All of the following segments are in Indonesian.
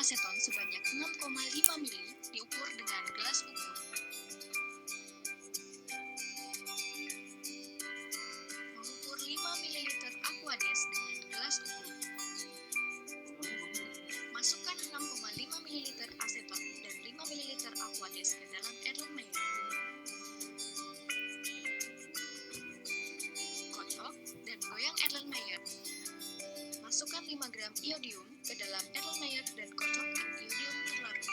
aseton sebanyak 6,5 mili diukur dengan gelas ukur. Mengukur 5 ml Aquades dengan gelas ukur. Masukkan 6,5 ml aseton dan 5 ml Aquades ke dalam Erlenmeyer. Kocok dan goyang Erlenmeyer. Masukkan 5 gram iodium ke dalam Erlenmeyer dan kocok iodium terlarut.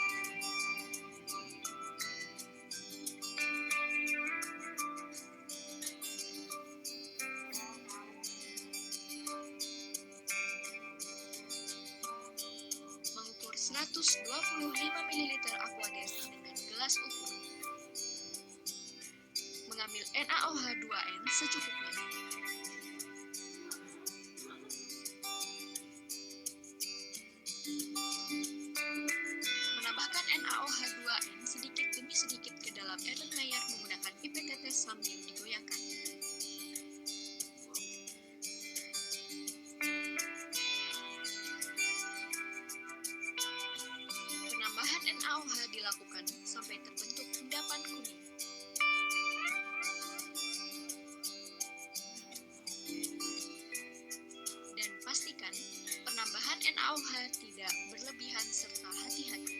Mengukur 125 ml Aquades dengan gelas ukur. Mengambil NaOH2n secukupnya. Menambahkan NaOH2n sedikit demi sedikit ke dalam Erlenmeyer menggunakan pipet tetes sambil digoyangkan. Penambahan NaOH dilakukan sampai terbentuk endapan kuning. Dan pastikan penambahan NaOH tidak berlebihan serta hati-hati.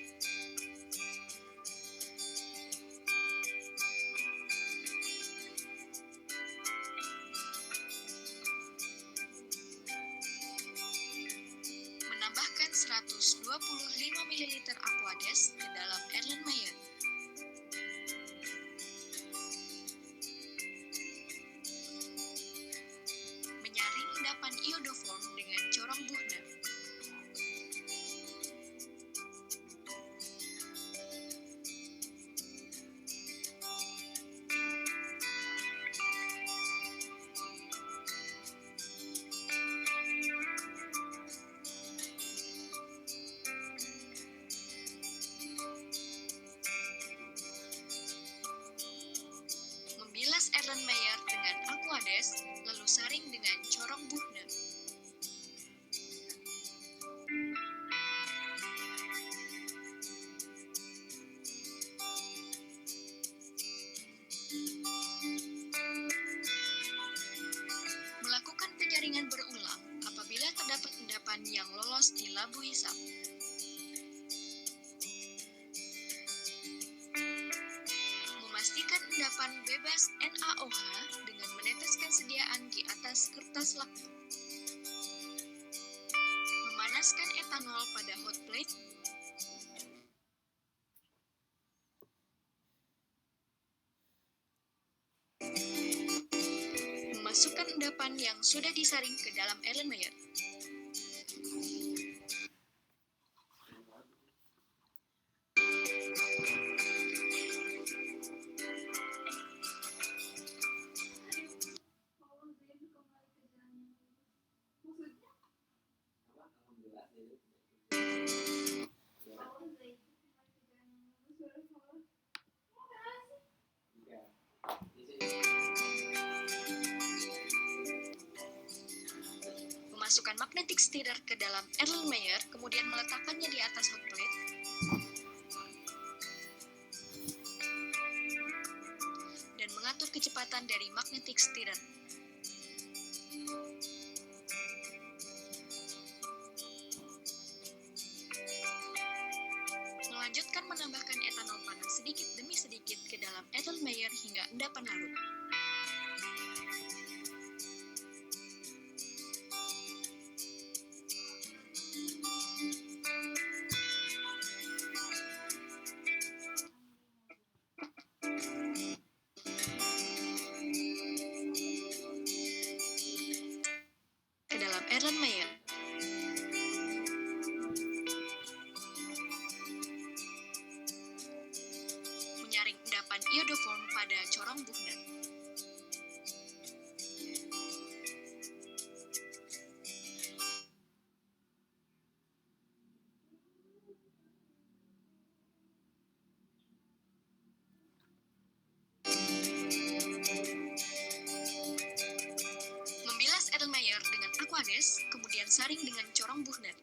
Menambahkan 125 ml Aquades ke dalam Erlenmeyer. Menyaring endapan iodoform dengan corong Buchner. Membilas Erlenmeyer dengan Aquades, lalu saring dengan corong Buchner. Melakukan penyaringan berulang apabila terdapat endapan yang lolos di labu hisap. Memastikan endapan bebas NaOH dengan meneteskan sediaan di atas kertas lakmu. Memanaskan etanol pada hot plate. Memasukkan endapan yang sudah disaring ke dalam Erlenmeyer. Memasukkan magnetic stirrer ke dalam Erlenmeyer, kemudian meletakkannya di atas hot plate. Dan mengatur kecepatan dari magnetic stirrer. Melanjutkan menambahkan etanol panas sedikit demi sedikit ke dalam Erlenmeyer hingga endapan larut. Ke dalam Erlenmeyer. Menyaring endapan iodoform pada corong Buchner. Aquades, kemudian saring dengan corong Buchner.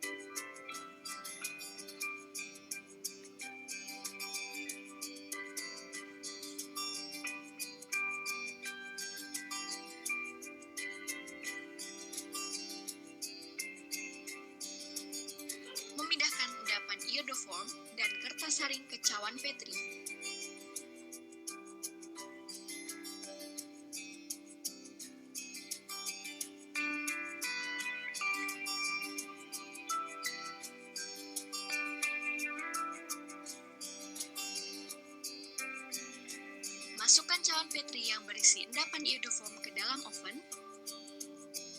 disaring ke cawan Petri. Masukkan cawan Petri yang berisi endapan iodoform ke dalam oven.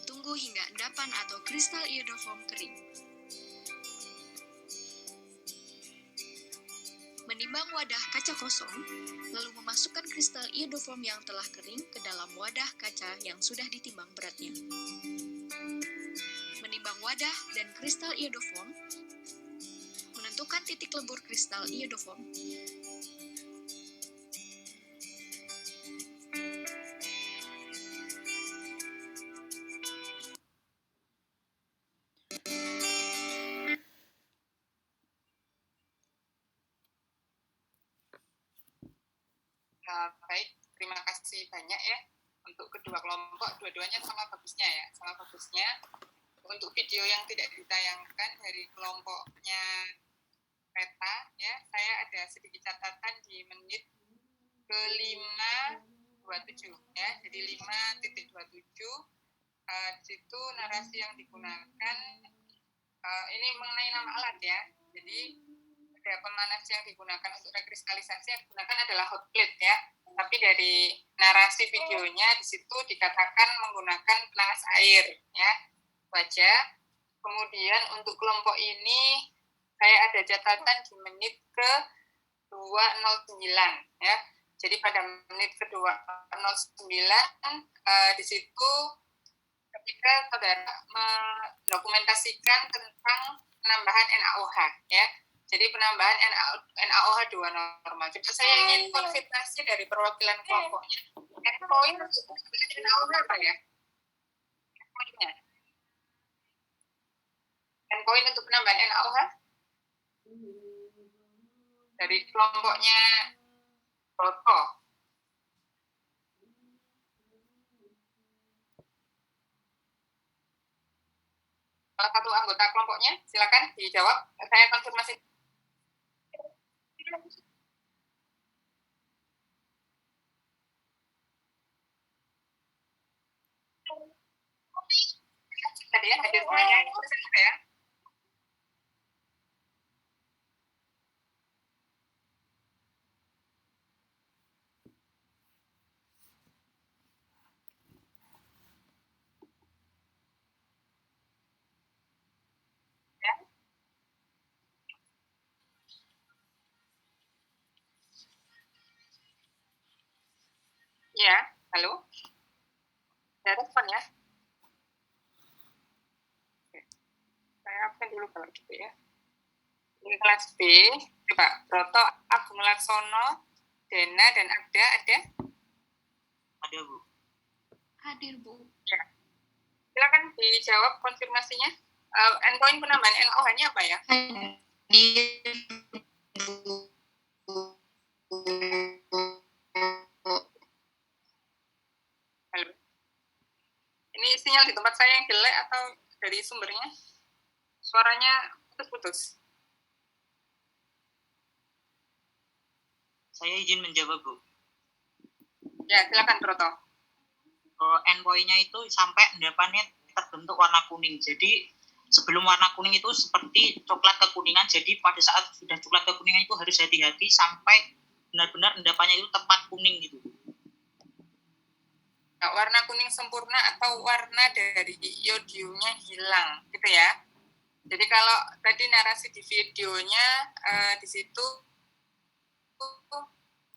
Tunggu hingga endapan atau kristal iodoform kering. Menimbang wadah kaca kosong, lalu memasukkan kristal iodoform yang telah kering ke dalam wadah kaca yang sudah ditimbang beratnya. Menimbang wadah dan kristal iodoform, menentukan titik lebur kristal iodoform. Baik, terima kasih banyak ya untuk kedua kelompok, dua-duanya sama bagusnya ya, sama bagusnya. Untuk video yang tidak ditayangkan dari kelompoknya Peta ya, saya ada sedikit catatan di menit ke 5:27 ya, jadi 5:27 di situ narasi yang digunakan ini mengenai nama alat ya, jadi ada pemanas yang digunakan untuk rekristalisasi yang digunakan adalah hot plate ya, tapi dari narasi videonya di situ dikatakan menggunakan penanas air ya, baca. Kemudian untuk kelompok ini saya ada catatan di menit ke 2:09 ya. Jadi pada menit ke 2:09 di situ ketika saudara mendokumentasikan tentang penambahan NaOH ya. Jadi penambahan NaOH 2 normal. Coba saya ingin konfirmasi dari perwakilan kelompoknya. Endpoint untuk penambahan NaOH apa ya? Endpointnya. Endpoint untuk penambahan NaOH dari kelompoknya Proto. Salah satu anggota kelompoknya, silakan dijawab. Saya konfirmasi. Tadi ya, hadir semuanya. Ya. Ya, halo. Ada respon ya? Oke. Saya absen dulu kalau gitu ya. Ini kelas B, coba Broto, Agung Laksono, Dena, dan Agda ada? Ada, Bu. Hadir, Bu. Ya. Silakan dijawab konfirmasinya. Endpoint penambahan NaOH-nya apa ya? Halo. Ini sinyal di tempat saya yang jelek atau dari sumbernya? Suaranya putus-putus. Saya izin menjawab, Bu. Ya, silakan Broto. Endpoint-nya itu sampai endapannya terbentuk warna kuning. Jadi sebelum warna kuning itu seperti coklat kekuningan. Jadi pada saat sudah coklat kekuningan itu harus hati-hati sampai benar-benar endapannya itu tepat kuning gitu. Nah, warna kuning sempurna atau warna dari iodiumnya hilang, gitu ya. Jadi kalau tadi narasi di videonya di situ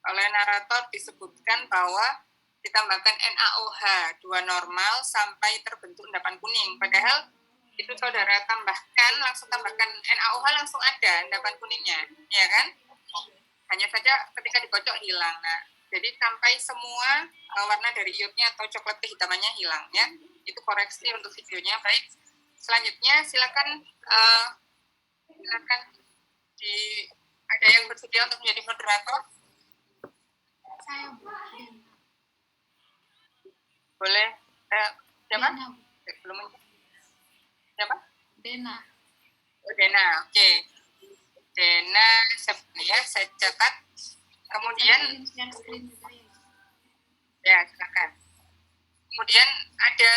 oleh narator disebutkan bahwa ditambahkan NaOH 2 normal sampai terbentuk endapan kuning. Padahal itu saudara tambahkan, langsung tambahkan NaOH langsung ada endapan kuningnya, ya kan? Hanya saja ketika dikocok hilang. Nah, jadi sampai semua warna dari iodnya atau coklat kehitamannya hilang, ya. Itu koreksi untuk videonya. Baik. Selanjutnya silakan ada yang bersedia untuk menjadi moderator? Saya, Bu. Boleh. Siapa? Dena. Belum. Siapa? Dena. Oh, Dena. Oke. Dena ya, saya catat. Kemudian ya silakan. Kemudian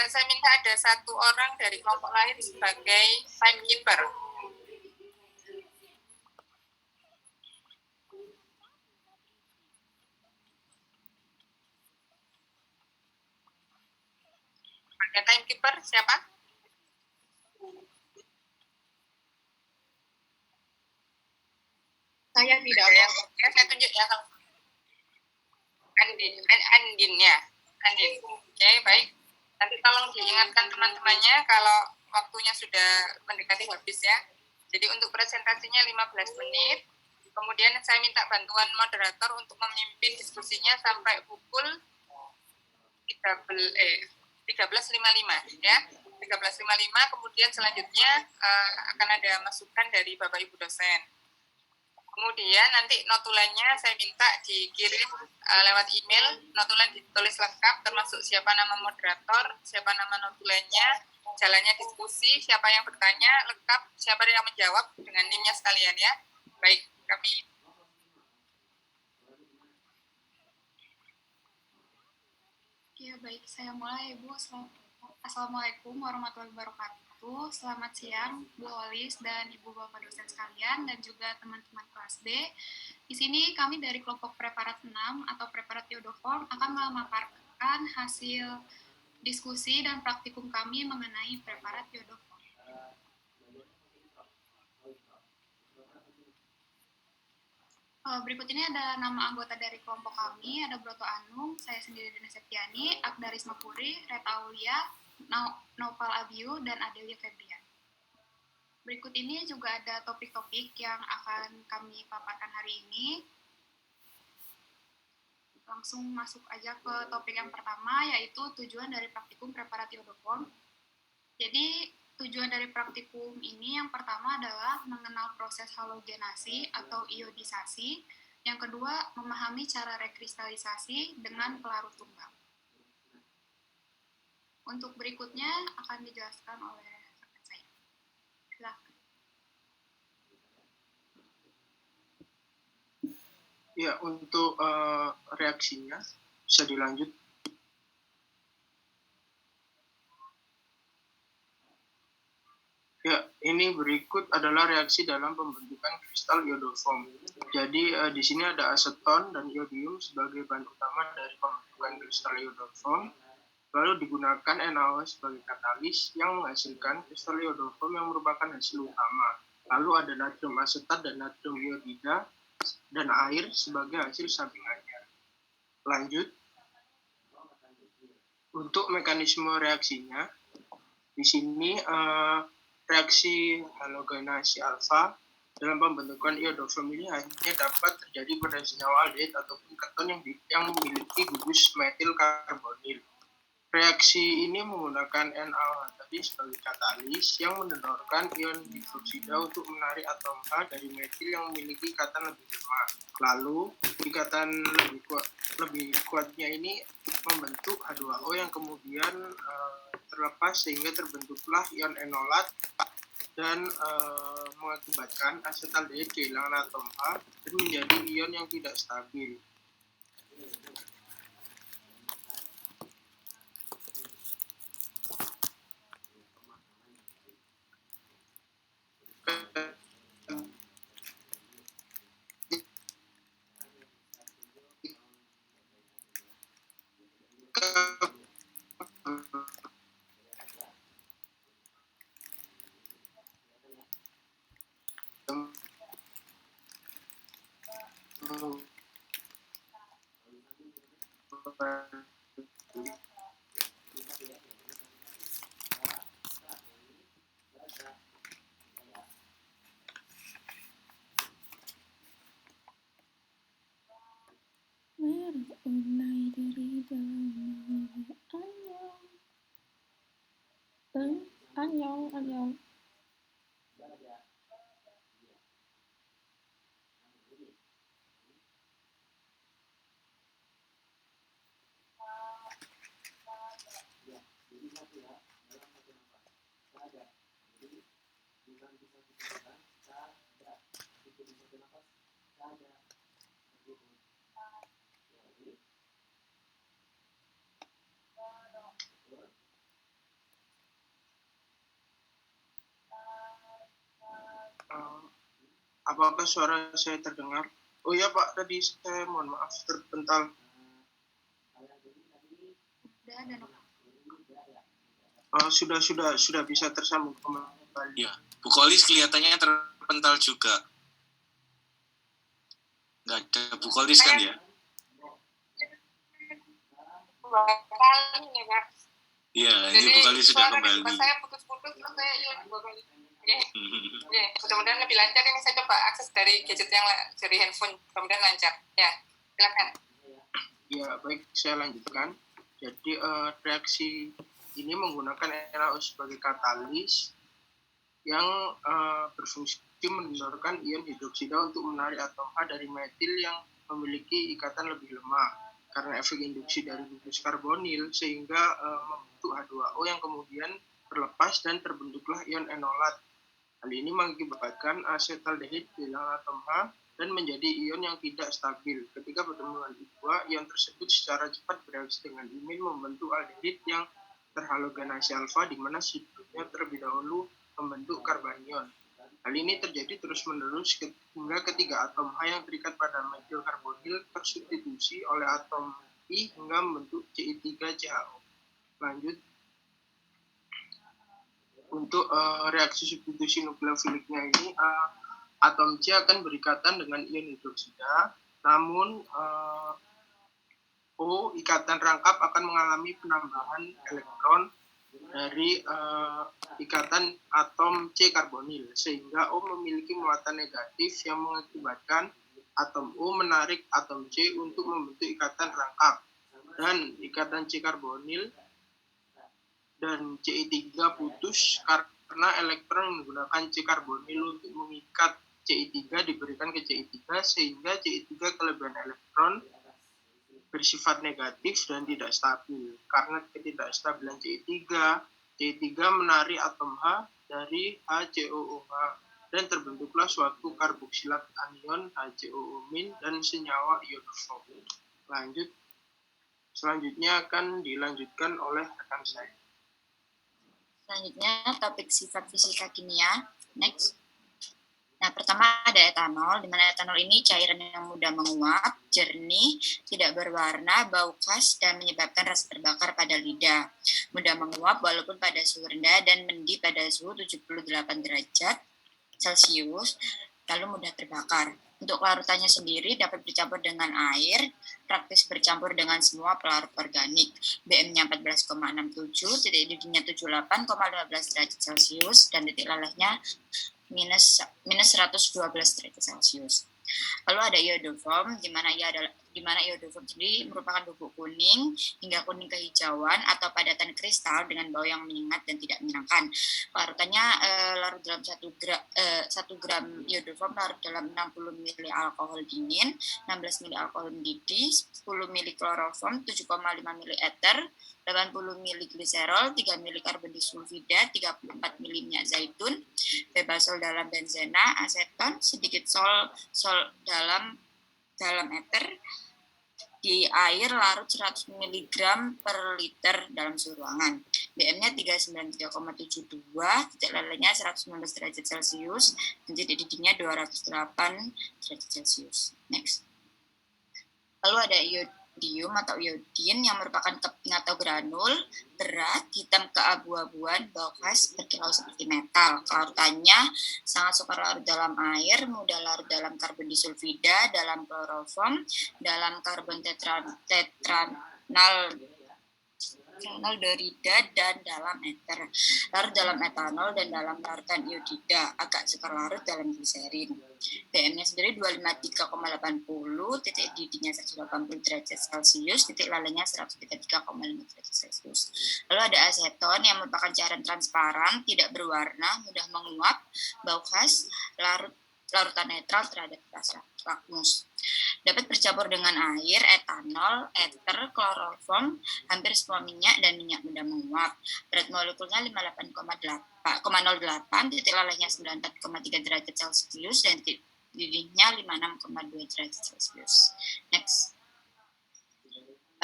saya minta ada satu orang dari kelompok lain sebagai timekeeper. Ada timekeeper siapa? Saya tidak. Ya, saya tunjuk ya. Andin ya. Andin. Oke, baik. Nanti tolong diingatkan teman-temannya kalau waktunya sudah mendekati habis ya. Jadi untuk presentasinya 15 menit. Kemudian saya minta bantuan moderator untuk memimpin diskusinya sampai pukul 13.55 ya. 13.55, kemudian selanjutnya akan ada masukan dari Bapak Ibu dosen. Kemudian nanti notulennya saya minta dikirim lewat email, notulen ditulis lengkap termasuk siapa nama moderator, siapa nama notulennya, jalannya diskusi, siapa yang bertanya lengkap, siapa yang menjawab dengan NIM-nya sekalian ya. Baik, kami ya baik, saya mulai Ibu. Assalamualaikum warahmatullahi wabarakatuh. Selamat siang Bu Olis dan Ibu Bapak dosen sekalian dan juga teman-teman kelas B. Di sini kami dari kelompok Preparat 6 atau Preparat Iodoform akan memaparkan hasil diskusi dan praktikum kami mengenai Preparat Iodoform. Berikut ini ada nama anggota dari kelompok kami, ada Broto Anung, saya sendiri Dena Septiani, Akda Risma Puri, Reta Aulia, Nopal Abiu, dan Adelia Febrian. Berikut ini juga ada topik-topik yang akan kami paparkan hari ini. Langsung masuk aja ke topik yang pertama, yaitu tujuan dari praktikum Preparat Iodoform. Jadi, tujuan dari praktikum ini yang pertama adalah mengenal proses halogenasi atau iodisasi. Yang kedua, memahami cara rekristalisasi dengan pelarut tunggal. Untuk berikutnya akan dijelaskan oleh rekan saya. Silakan. Ya, untuk reaksinya bisa dilanjut. Ya, ini berikut adalah reaksi dalam pembentukan kristal iodoform. Jadi di sini ada aseton dan iodium sebagai bahan utama dari pembentukan kristal iodoform. Lalu digunakan NaOH sebagai katalis yang menghasilkan kristal iodoform yang merupakan hasil utama. Lalu ada natrium asetat dan natrium iodida dan air sebagai hasil sampingannya. Lanjut. Untuk mekanisme reaksinya, di sini reaksi halogenasi alfa dalam pembentukan iodoform ini hanya dapat terjadi pada senyawa aldehid ataupun keton yang memiliki gugus metil karbonil. Reaksi ini menggunakan NaOH tadi sebagai katalis yang mendonorkan ion hidroksida untuk menarik atom H dari metil yang memiliki ikatan lebih lemah. Lalu ikatan lebih kuatnya ini membentuk H2O yang kemudian terlepas sehingga terbentuklah ion enolat dan mengakibatkan asetaldehid kehilangan atom H dan menjadi ion yang tidak stabil. 안녕. Apakah suara saya terdengar? Oh ya Pak, tadi saya mohon maaf terpental. Sudah bisa tersambung kembali. Ya, Bu Kolis kelihatannya terpental juga. Nggak ada Bu Kolis kan ya? Iya, ini Bu Kolis sudah kembali. Saya putus-putus, saya hilang Bu Kolis. Mudah-mudahan lebih lancar. Ini saya coba akses dari gadget yang dari handphone, mudah-mudahan lancar. Ya, silakan. Ya, baik, saya lanjutkan. Jadi reaksi ini menggunakan NaO sebagai katalis yang berfungsi mendorongkan ion hidroksida untuk menarik atom H dari metil yang memiliki ikatan lebih lemah karena efek induksi dari gugus karbonil sehingga membentuk H2O yang kemudian terlepas dan terbentuklah ion enolat. Hal ini mengakibatkan asetaldehid kehilangan atom H dan menjadi ion yang tidak stabil. Ketika bertemu dengan I2, ion tersebut secara cepat bereaksi dengan imin membentuk aldehid yang terhalogenasi alfa di mana sebelumnya terlebih dahulu membentuk karbanion. Hal ini terjadi terus-menerus hingga ketiga atom H yang terikat pada metil karbonil tersubstitusi oleh atom I hingga membentuk Ci3CHO. Lanjut. Untuk reaksi substitusi nukleofiliknya ini, atom C akan berikatan dengan ion hidroksida, namun O, ikatan rangkap, akan mengalami penambahan elektron dari ikatan atom C karbonil, sehingga O memiliki muatan negatif yang mengakibatkan atom O menarik atom C untuk membentuk ikatan rangkap, dan ikatan C karbonil dan Ci3 putus karena elektron menggunakan C karbonil untuk mengikat Ci3 diberikan ke Ci3 sehingga Ci3 kelebihan elektron bersifat negatif dan tidak stabil. Karena ketidakstabilan Ci3 menarik atom H dari HCOOH dan terbentuklah suatu karboksilat anion HCOO- dan senyawa iodoform. Lanjut. Selanjutnya akan dilanjutkan oleh rekan saya. Selanjutnya topik sifat fisika kimia. Next. Nah, pertama ada etanol, di mana etanol ini cairan yang mudah menguap, jernih, tidak berwarna, bau khas, dan menyebabkan rasa terbakar pada lidah. Mudah menguap walaupun pada suhu rendah dan mendidih pada suhu 78 derajat Celcius, lalu mudah terbakar. Untuk larutannya sendiri dapat bercampur dengan air, praktis bercampur dengan semua pelarut organik. BM-nya 14,67, titik didihnya 78,15 derajat Celcius, dan titik lelehnya minus 112 derajat Celcius. Lalu ada iodoform, di mana iodoform sendiri merupakan bubuk kuning hingga kuning kehijauan atau padatan kristal dengan bau yang menyengat dan tidak menyenangkan. Larutannya larut dalam 1 gram iodoform larut dalam 60 ml alkohol dingin, 16 ml alkohol mendidih, 10 ml kloroform, 7,5 ml ether, 80 ml gliserol, 3 ml karbon disulfida, 34 ml minyak zaitun, bebasol dalam benzena, aseton, sedikit sol dalam ether, di air larut 100 mg per liter dalam suhu ruangan. BM-nya 393,72, titik lelehnya 119 derajat Celcius, dan titik didihnya 208 derajat Celcius. Next. Lalu ada iodium atau iodin yang merupakan keping atau granul, berat, hitam keabu-abuan, bau khas, berkilau seperti metal. Larutannya sangat suka larut dalam air, mudah larut dalam karbon disulfida, dalam kloroform, dalam karbon tetranal fenaldehida, dan dalam ether. Larut dalam etanol dan dalam larutan iodida, agak sukar larut dalam gliserin. BM-nya sendiri 253,80, titik didihnya 180 derajat Celcius, titik lelehnya 133,5 derajat Celcius. Lalu ada aseton yang merupakan cairan transparan, tidak berwarna, mudah menguap, bau khas, larutan netral terhadap rasa lakmus. Dapat bercampur dengan air, etanol, ether, kloroform, hampir semua minyak dan minyak mudah menguap. Berat molekulnya 58,08, titik lelehnya 94,3 derajat Celcius, dan didihnya 56,2 derajat Celcius. Next.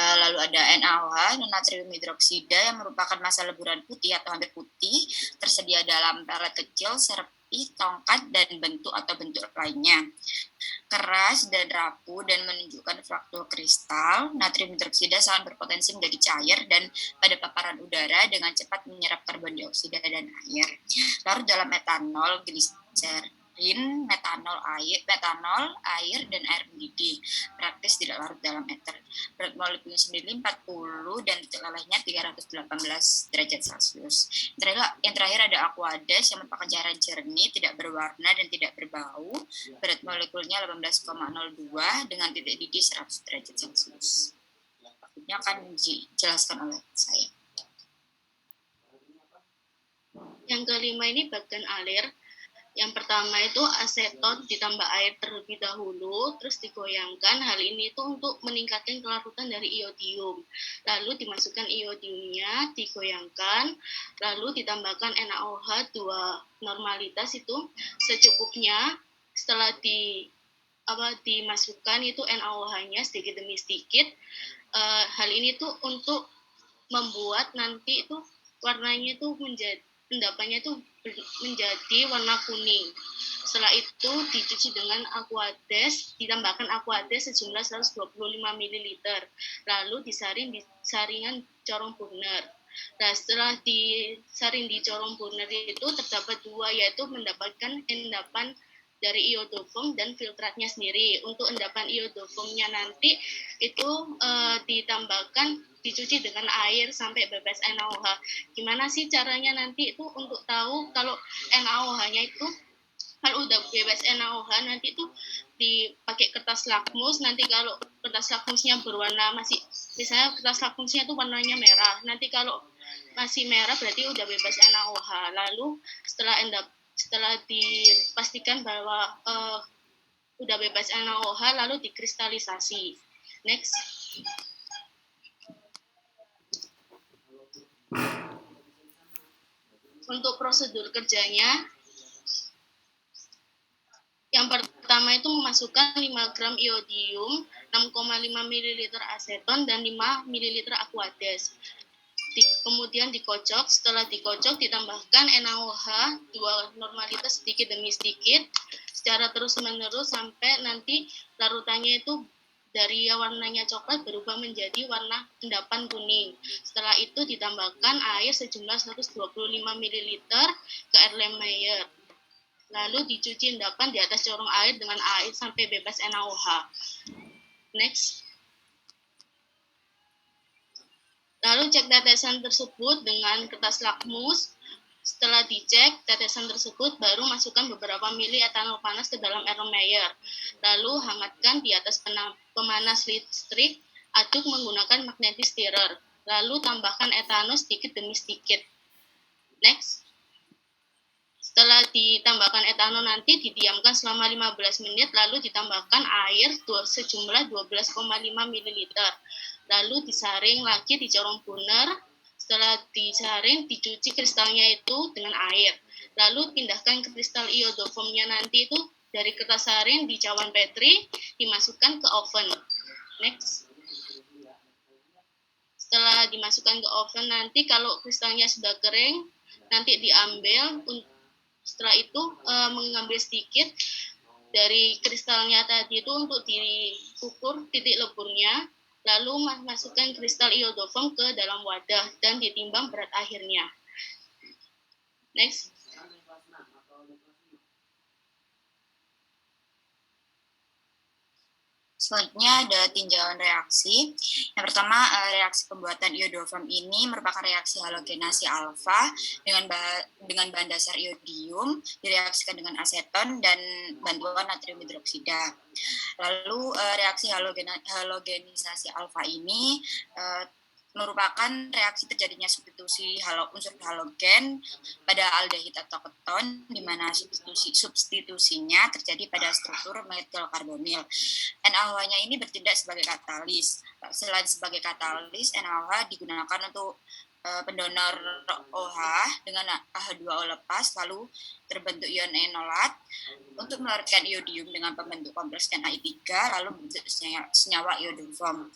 Lalu ada NaOH, natrium hidroksida, yang merupakan massa leburan putih atau hampir putih, tersedia dalam pelet kecil, serpi, tongkat, dan bentuk atau bentuk lainnya. Keras dan rapuh dan menunjukkan fraktur kristal, natrium hidroksida sangat berpotensi menjadi cair dan pada paparan udara dengan cepat menyerap karbon dioksida dan air. Larut dalam etanol, gliserin, metanol, air, dan air mendidih. Praktis tidak larut dalam eter. Berat molekulnya sendiri 40 dan titik lelehnya 318 derajat Celcius. Yang terakhir ada aqueous yang merupakan cairan jernih, tidak berwarna dan tidak berbau. Berat molekulnya 18,02 dengan titik didih 100 derajat Celcius. Ini akan dijelaskan oleh saya. Yang kelima ini bagian alir. Yang pertama itu aseton ditambah air terlebih dahulu, terus digoyangkan. Hal ini itu untuk meningkatkan kelarutan dari iodium. Lalu dimasukkan iodiumnya, digoyangkan, lalu ditambahkan NaOH 2 normalitas itu secukupnya. Setelah dimasukkan itu NaOH-nya sedikit demi sedikit. Hal ini tuh untuk membuat nanti itu warnanya itu endapannya itu menjadi warna kuning. Setelah itu dicuci dengan aqueous, ditambahkan aqueous sejumlah 125 ml. Lalu disaring di saringan corong burner. Nah, setelah disaring di corong burner itu terdapat dua, yaitu mendapatkan endapan dari iodoform dan filtratnya sendiri. Untuk endapan iodoformnya nanti itu dicuci dengan air sampai bebas NaOH. Gimana sih caranya nanti itu untuk tahu kalau NaOH-nya itu kalau udah bebas NaOH nanti itu dipakai kertas lakmus. Nanti kalau kertas lakmusnya berwarna misalnya kertas lakmusnya itu warnanya merah. Nanti kalau masih merah berarti udah bebas NaOH. Lalu setelah dipastikan bahwa udah bebas NaOH lalu dikristalisasi. Next. Untuk prosedur kerjanya, yang pertama itu memasukkan 5 gram iodium, 6,5 ml aseton, dan 5 ml aqueous. Kemudian dikocok. Setelah dikocok ditambahkan NaOH 2 normalitas sedikit demi sedikit secara terus-menerus sampai nanti larutannya itu dari warnanya coklat berubah menjadi warna endapan kuning. Setelah itu ditambahkan air sejumlah 125 ml ke Erlenmeyer. Lalu dicuci endapan di atas corong air dengan air sampai bebas NaOH. Next. Lalu cek tetesan tersebut dengan kertas lakmus. Setelah dicek tetesan tersebut, baru masukkan beberapa mili etanol panas ke dalam Erlenmeyer. Lalu hangatkan di atas pemanas listrik, aduk menggunakan magnetic stirrer. Lalu tambahkan etanol sedikit demi sedikit. Next. Setelah ditambahkan etanol nanti didiamkan selama 15 menit, lalu ditambahkan air sejumlah 12,5 ml. Lalu disaring lagi di corong burner. Setelah disaring, dicuci kristalnya itu dengan air. Lalu pindahkan kristal iodoformnya nanti itu dari kertas saring di cawan Petri, dimasukkan ke oven. Next. Setelah dimasukkan ke oven nanti kalau kristalnya sudah kering, nanti diambil. Setelah itu mengambil sedikit dari kristalnya tadi itu untuk diukur titik leburnya. Lalu masukkan kristal iodoform ke dalam wadah dan ditimbang berat akhirnya. Next. Selanjutnya ada tinjauan reaksi. Yang pertama, reaksi pembuatan iodoform ini merupakan reaksi halogenasi alfa dengan bahan dasar iodium, direaksikan dengan aseton dan bantuan natrium hidroksida. Lalu reaksi halogenisasi alfa ini merupakan reaksi terjadinya substitusi unsur halogen pada aldehid atau keton, di mana substitusinya terjadi pada struktur metil karbonil. NaOH-nya ini bertindak sebagai katalis. selain sebagai katalis, NaOH digunakan untuk pendonor OH dengan H2O lepas, lalu terbentuk ion enolat untuk melarutkan iodium dengan pembentuk kompleks Na3, lalu bentuk senyawa iodoform.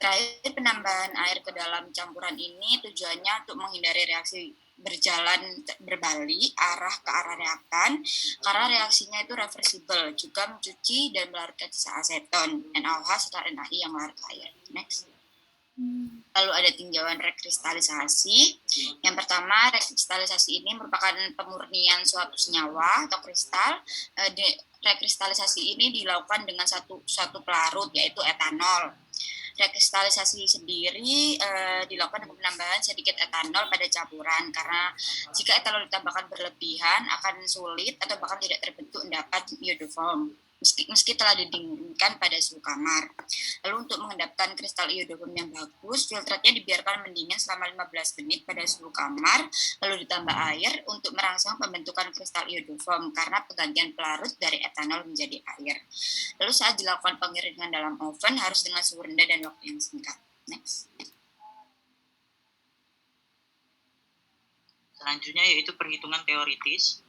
Terakhir, penambahan air ke dalam campuran ini tujuannya untuk menghindari reaksi berjalan berbalik ke arah reaktan, karena reaksinya itu reversibel, juga mencuci dan melarutkan sisa aseton NaOH serta Na yang larut air. Next. Lalu ada tinjauan rekristalisasi. Yang pertama, rekristalisasi ini merupakan pemurnian suatu senyawa atau kristal. Rekristalisasi ini dilakukan dengan suatu pelarut, yaitu etanol. Rekristalisasi sendiri dilakukan dengan penambahan sedikit etanol pada campuran, karena jika etanol ditambahkan berlebihan akan sulit atau bahkan tidak terbentuk endapan iodoform meski telah didinginkan pada suhu kamar. Lalu untuk mengendapkan kristal iodoform yang bagus, filtratnya dibiarkan mendingin selama 15 menit pada suhu kamar, lalu ditambah air untuk merangsang pembentukan kristal iodoform karena penggantian pelarut dari etanol menjadi air. Lalu saat dilakukan pengeringan dalam oven harus dengan suhu rendah dan waktu yang singkat. Next. Selanjutnya yaitu perhitungan teoritis.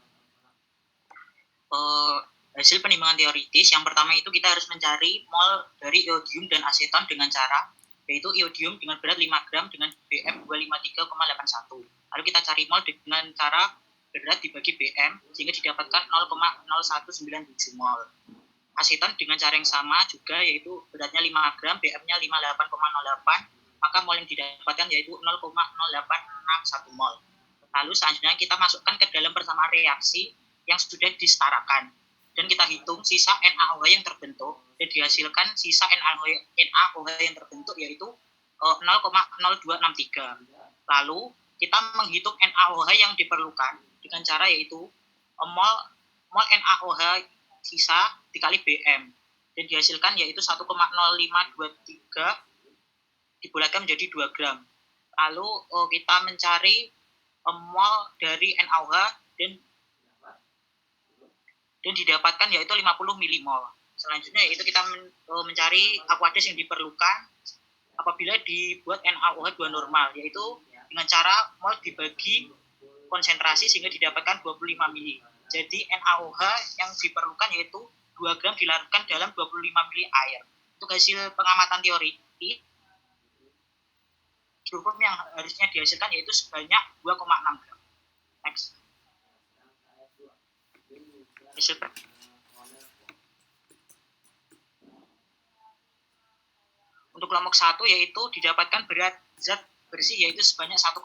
Hasil penimbangan teoritis, yang pertama itu kita harus mencari mol dari iodium dan aseton dengan cara, yaitu iodium dengan berat 5 gram dengan BM 253,81. Lalu kita cari mol dengan cara berat dibagi BM, sehingga didapatkan 0,0197 mol. Aseton dengan cara yang sama juga, yaitu beratnya 5 gram, BM-nya 58,08, maka mol yang didapatkan yaitu 0,0861 mol. Lalu selanjutnya kita masukkan ke dalam persamaan reaksi yang sudah disetarakan. Dan kita hitung sisa NaOH yang terbentuk, dan dihasilkan sisa NaOH yang terbentuk yaitu 0,0263. Lalu kita menghitung NaOH yang diperlukan dengan cara yaitu mol NaOH sisa dikali BM, dan dihasilkan yaitu 1,0523 dibulatkan menjadi 2 gram. Lalu kita mencari mol dari NaOH dan didapatkan yaitu 50 milimol. Selanjutnya yaitu kita mencari aqueous yang diperlukan apabila dibuat NaOH 2 normal, yaitu dengan cara mol dibagi konsentrasi sehingga didapatkan 25 mili. Jadi NaOH yang diperlukan yaitu 2 gram dilarutkan dalam 25 mili air. Untuk hasil pengamatan teori, iodoform yang harusnya dihasilkan yaitu sebanyak 2,6 gram. Next. Untuk kelompok 1 yaitu didapatkan berat zat bersih yaitu sebanyak 1,68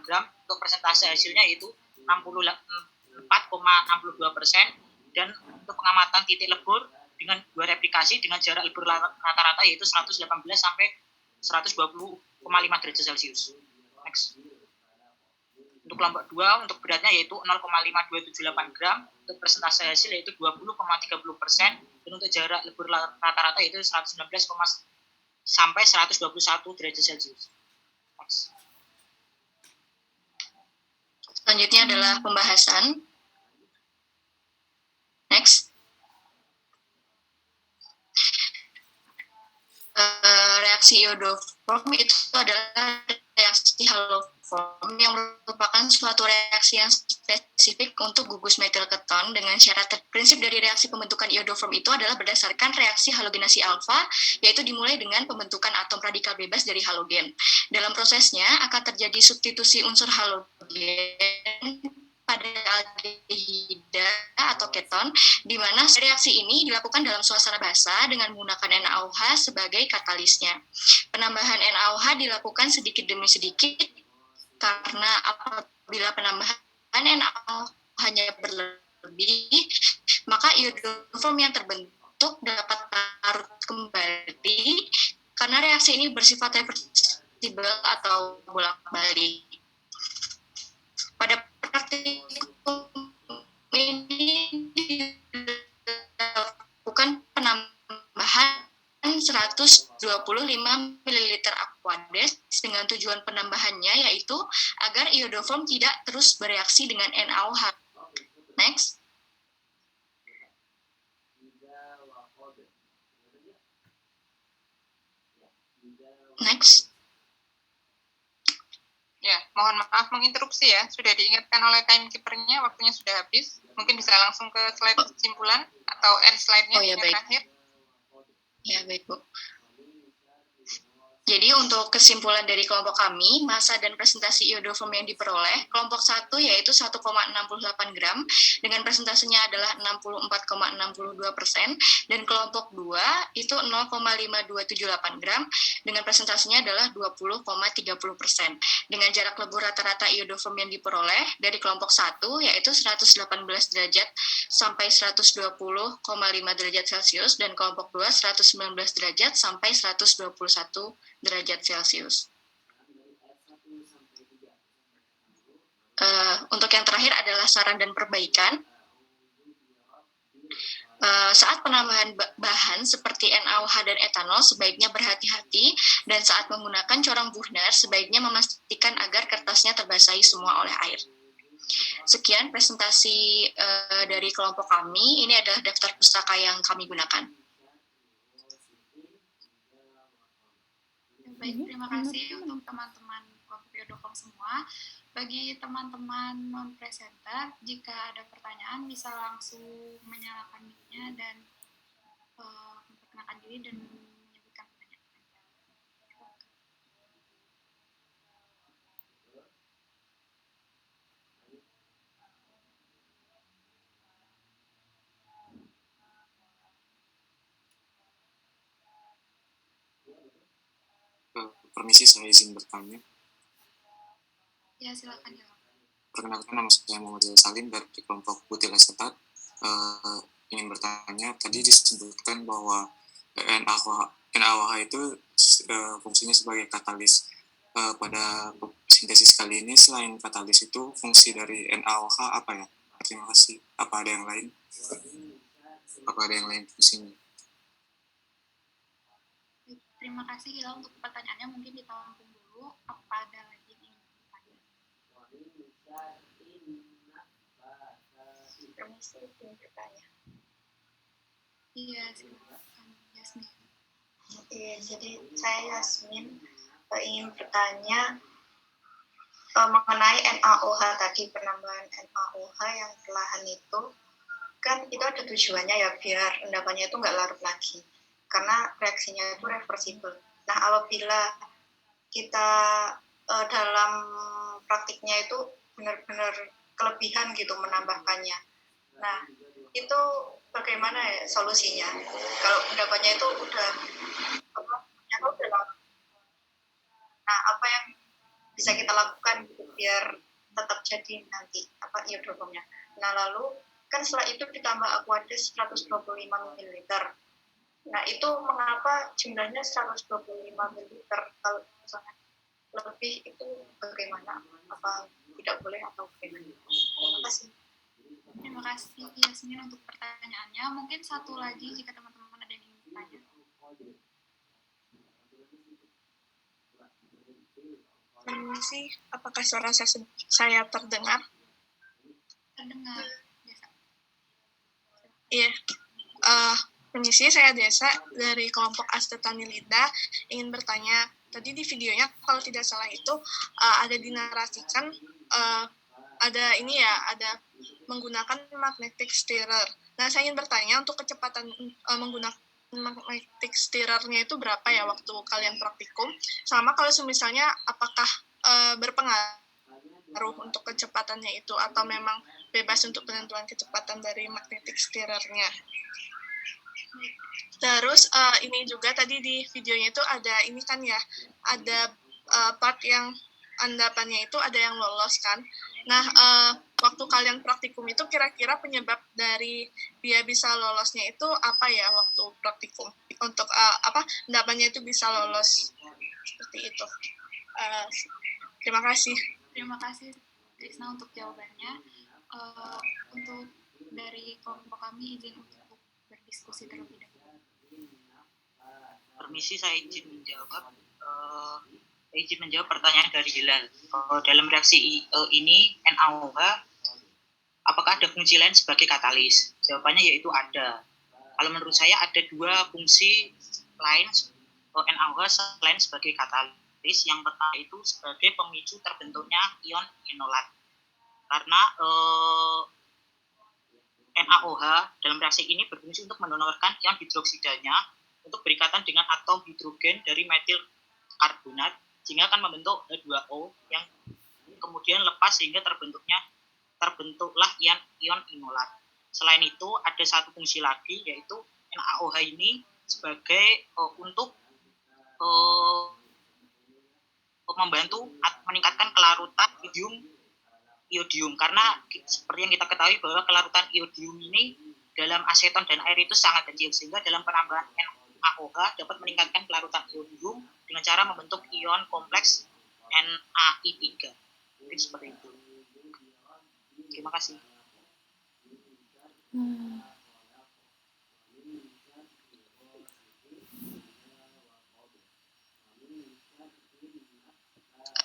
gram. Untuk persentase hasilnya yaitu 64,62%, dan untuk pengamatan titik lebur dengan 2 replikasi dengan jarak lebur rata-rata yaitu 118 sampai 120,5 derajat Celcius. Next. Untuk kelompok 2, untuk beratnya yaitu 0,5278 gram, untuk persentase hasil yaitu 20,30%, dan untuk jarak lebur rata-rata yaitu 119, sampai 121 derajat Celcius. Next. Selanjutnya adalah pembahasan. Next. Reaksi iodoform itu adalah reaksi haloform yang merupakan suatu reaksi yang spesifik untuk gugus metil keton dengan syarat prinsip dari reaksi pembentukan iodoform itu adalah berdasarkan reaksi halogenasi alfa, yaitu dimulai dengan pembentukan atom radikal bebas dari halogen. Dalam prosesnya akan terjadi substitusi unsur halogen pada aldehida atau keton, di mana reaksi ini dilakukan dalam suasana basah dengan menggunakan NaOH sebagai katalisnya. Penambahan NaOH dilakukan sedikit demi sedikit karena apabila penambahan NaOH-nya berlebih, maka iodoform yang terbentuk dapat larut kembali karena reaksi ini bersifat reversibel atau bolak-balik. Pada praktikum ini dilakukan penambahan 125 ml aqueous dengan tujuan penambahannya yaitu agar iodoform tidak terus bereaksi dengan NaOH. Next. Next. Ya, mohon maaf menginterupsi ya. Sudah diingatkan oleh timekeeper-nya, waktunya sudah habis. Mungkin bisa langsung ke slide kesimpulan atau end slide-nya Oh ya, yang baik. terakhir. Ya, baik, Bu. Jadi untuk kesimpulan dari kelompok kami, massa dan presentasi iodoform yang diperoleh, kelompok 1 yaitu 1,68 gram, dengan presentasinya adalah 64,62%, dan kelompok 2 itu 0,5278 gram, dengan presentasinya adalah 20,30%. Dengan jarak lebur rata-rata iodoform yang diperoleh, dari kelompok 1 yaitu 118 derajat sampai 120,5 derajat Celcius, dan kelompok 2 119 derajat sampai 121 derajat Celcius. Untuk yang terakhir adalah saran dan perbaikan. Saat penambahan bahan seperti NaOH dan etanol sebaiknya berhati-hati, dan saat menggunakan corong Buchner sebaiknya memastikan agar kertasnya terbasahi semua oleh air. Sekian presentasi dari kelompok kami. Ini adalah daftar pustaka yang kami gunakan. Baik, terima kasih untuk teman-teman kelompok iodoform semua. Bagi teman-teman non-presenter, jika ada pertanyaan bisa langsung menyalakan mic-nya dan memperkenalkan diri dan menyebutkan pertanyaan. Permisi, saya izin bertanya. Ya, silakan jawab. Perkenalkan, nama saya Muhammad Salim dari kelompok butil asetat. Ingin bertanya, tadi disebutkan bahwa NaOH itu fungsinya sebagai katalis. Pada sintesis kali ini, selain katalis itu, fungsi dari NaOH apa ya? Terima kasih. Apa ada yang lain? Apa ada yang lain fungsinya? Terima kasih Hilal untuk pertanyaannya, mungkin ditampung dulu. Apa ada lagi yang ingin bertanya? Permisi, ingin bertanya. Iya, silakan Yasmin. Iya, jadi saya Yasmin ingin bertanya mengenai NaOH tadi, penambahan NaOH yang perlahan itu, kan itu ada tujuannya ya, biar endapannya itu nggak larut lagi. Karena reaksinya itu reversibel. Nah, apabila kita dalam praktiknya itu benar-benar kelebihan gitu menambahkannya. Nah, itu bagaimana ya solusinya? Kalau endapannya itu udah larut. Nah, apa yang bisa kita lakukan gitu, biar tetap jadi nanti iodoformnya. Nah, lalu kan setelah itu ditambah Aquades 125 ml. Nah, itu mengapa jumlahnya 125 ml? Kalau misalnya lebih itu bagaimana? Apa tidak boleh atau bagaimana? Terima kasih. Terima kasih Yasmin untuk pertanyaannya. Mungkin satu lagi jika teman-teman ada yang ingin bertanya. Permisi, apakah suara saya terdengar? Terdengar. Biasa. Iya. Permisi, saya Desa dari kelompok Astetanilida. Ingin bertanya, tadi di videonya kalau tidak salah itu ada dinarasikan ada menggunakan magnetic stirrer. Nah, saya ingin bertanya untuk kecepatan menggunakan magnetic stirrernya itu berapa ya waktu kalian praktikum? Sama kalau misalnya apakah berpengaruh untuk kecepatannya itu atau memang bebas untuk penentuan kecepatan dari magnetic stirrernya? Terus ini juga tadi di videonya itu ada ini kan ya, ada part yang endapannya itu ada yang lolos kan. Nah, waktu kalian praktikum itu kira-kira penyebab dari dia bisa lolosnya itu apa ya waktu praktikum? Untuk endapannya itu bisa lolos seperti itu. Terima kasih. Terima kasih Krisna untuk jawabannya. Untuk dari kelompok kami izin untuk berdiskusi terlebih dahulu. Permisi, saya izin menjawab pertanyaan dari Hilal. Dalam reaksi ini NaOH, apakah ada fungsi lain sebagai katalis? Jawabannya yaitu ada. Kalau menurut saya ada dua fungsi lain NaOH selain sebagai katalis, yang pertama itu sebagai pemicu terbentuknya ion inolat. Karena NaOH dalam reaksi ini berfungsi untuk mendonorkan ion hidroksidanya untuk berikatan dengan atom hidrogen dari metil karbonat, sehingga akan membentuk H2O yang kemudian lepas sehingga terbentuklah ion inolat. Selain itu ada satu fungsi lagi, yaitu NaOH ini sebagai untuk membantu meningkatkan kelarutan iodium, karena seperti yang kita ketahui bahwa kelarutan iodium ini dalam aseton dan air itu sangat kecil, sehingga dalam penambahan NaOH dapat meningkatkan kelarutan iodium dengan cara membentuk ion kompleks NaI3. Mungkin seperti itu. Terima kasih.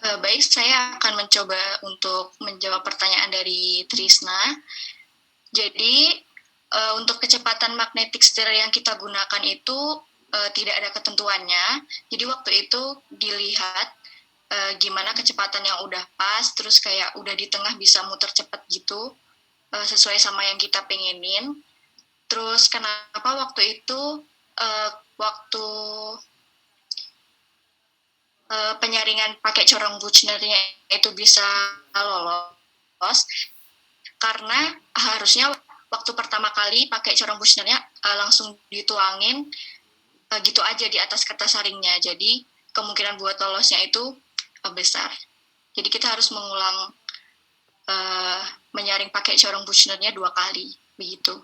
Baik, saya akan mencoba untuk menjawab pertanyaan dari Trisna. Jadi, untuk kecepatan magnetic stir yang kita gunakan itu tidak ada ketentuannya. Jadi waktu itu dilihat gimana kecepatan yang udah pas, terus kayak udah di tengah bisa muter cepat gitu, sesuai sama yang kita pengenin. Terus kenapa waktu itu waktu penyaringan pakai corong Buchner-nya itu bisa lolos, karena harusnya waktu pertama kali pakai corong Buchner-nya langsung dituangin gitu aja di atas kertas saringnya, jadi kemungkinan buat lolosnya itu besar. Jadi kita harus mengulang menyaring pakai corong Buchner-nya 2 kali, begitu.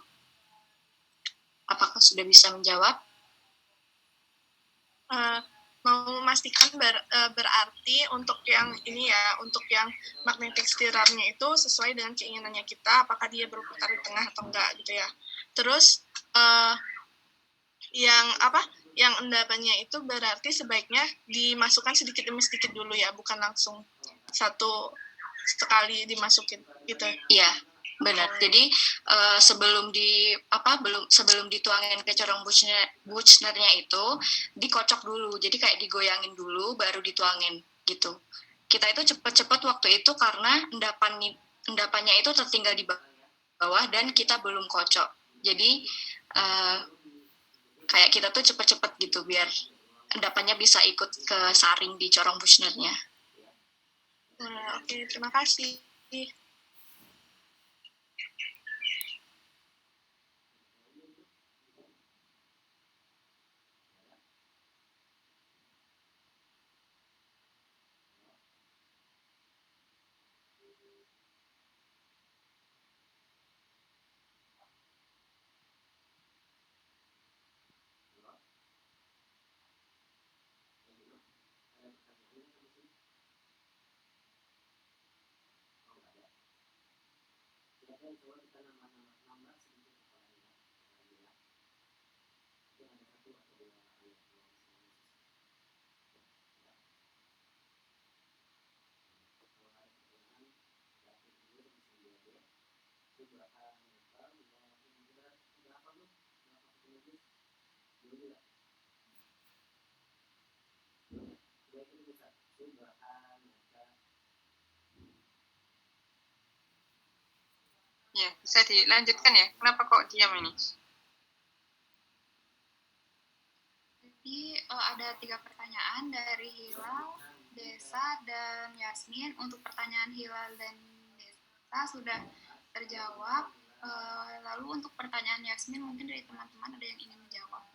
Apakah sudah bisa menjawab? Mau memastikan berarti untuk yang ini ya, untuk yang magnetic stirrarnya itu sesuai dengan keinginannya kita, apakah dia berputar di tengah atau enggak gitu ya. Terus yang endapannya itu berarti sebaiknya dimasukkan sedikit demi sedikit dulu ya, bukan langsung sekali dimasukin gitu. Iya, benar. Jadi sebelum dituangin ke corong Buchner-nya itu dikocok dulu. Jadi kayak digoyangin dulu baru dituangin gitu. Kita itu cepet-cepet waktu itu karena endapannya itu tertinggal di bawah dan kita belum kocok. Jadi kayak kita tuh cepet-cepet gitu biar endapannya bisa ikut ke saring di corong Buchner-nya. Oke, terima kasih. Ya, bisa dilanjutkan ya. Kenapa kok diam ini? Jadi ada 3 pertanyaan dari Hilal, Desa, dan Yasmin. Untuk pertanyaan Hilal dan Desa sudah terjawab. Lalu untuk pertanyaan Yasmin, mungkin dari teman-teman ada yang ingin menjawab.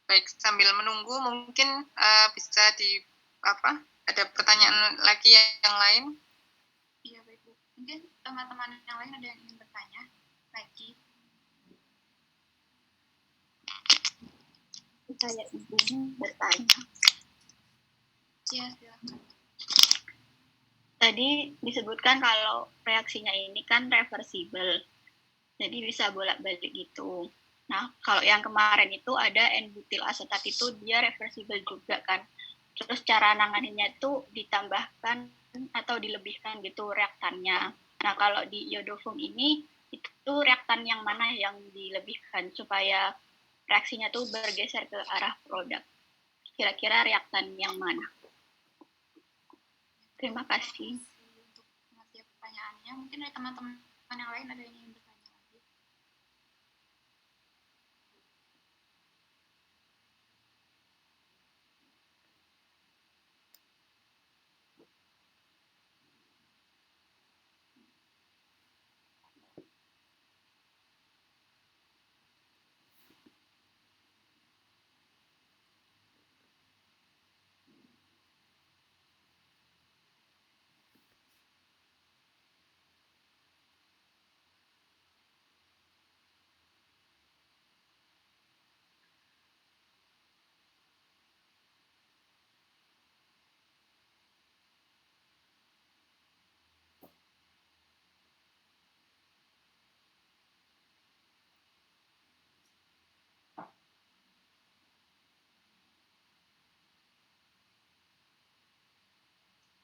Baik, sambil menunggu mungkin bisa ada pertanyaan lagi yang lain? Iya, baik Bu. Mungkin teman-teman yang lain ada yang ingin bertanya lagi? saya Ibu bertanya. Ya, silakan. Tadi disebutkan kalau reaksinya ini kan reversible, jadi bisa bolak-balik gitu. Nah, kalau yang kemarin itu ada N-butil asetat itu dia reversible juga kan. Terus cara nanganinnya itu ditambahkan atau dilebihkan gitu reaktannya. Nah, kalau di iodoform ini itu reaktan yang mana yang dilebihkan supaya reaksinya tuh bergeser ke arah produk. Kira-kira reaktan yang mana? Terima kasih. Untuk mengerti pertanyaannya, mungkin dari teman-teman yang lain ada yang ingin bertanya lagi.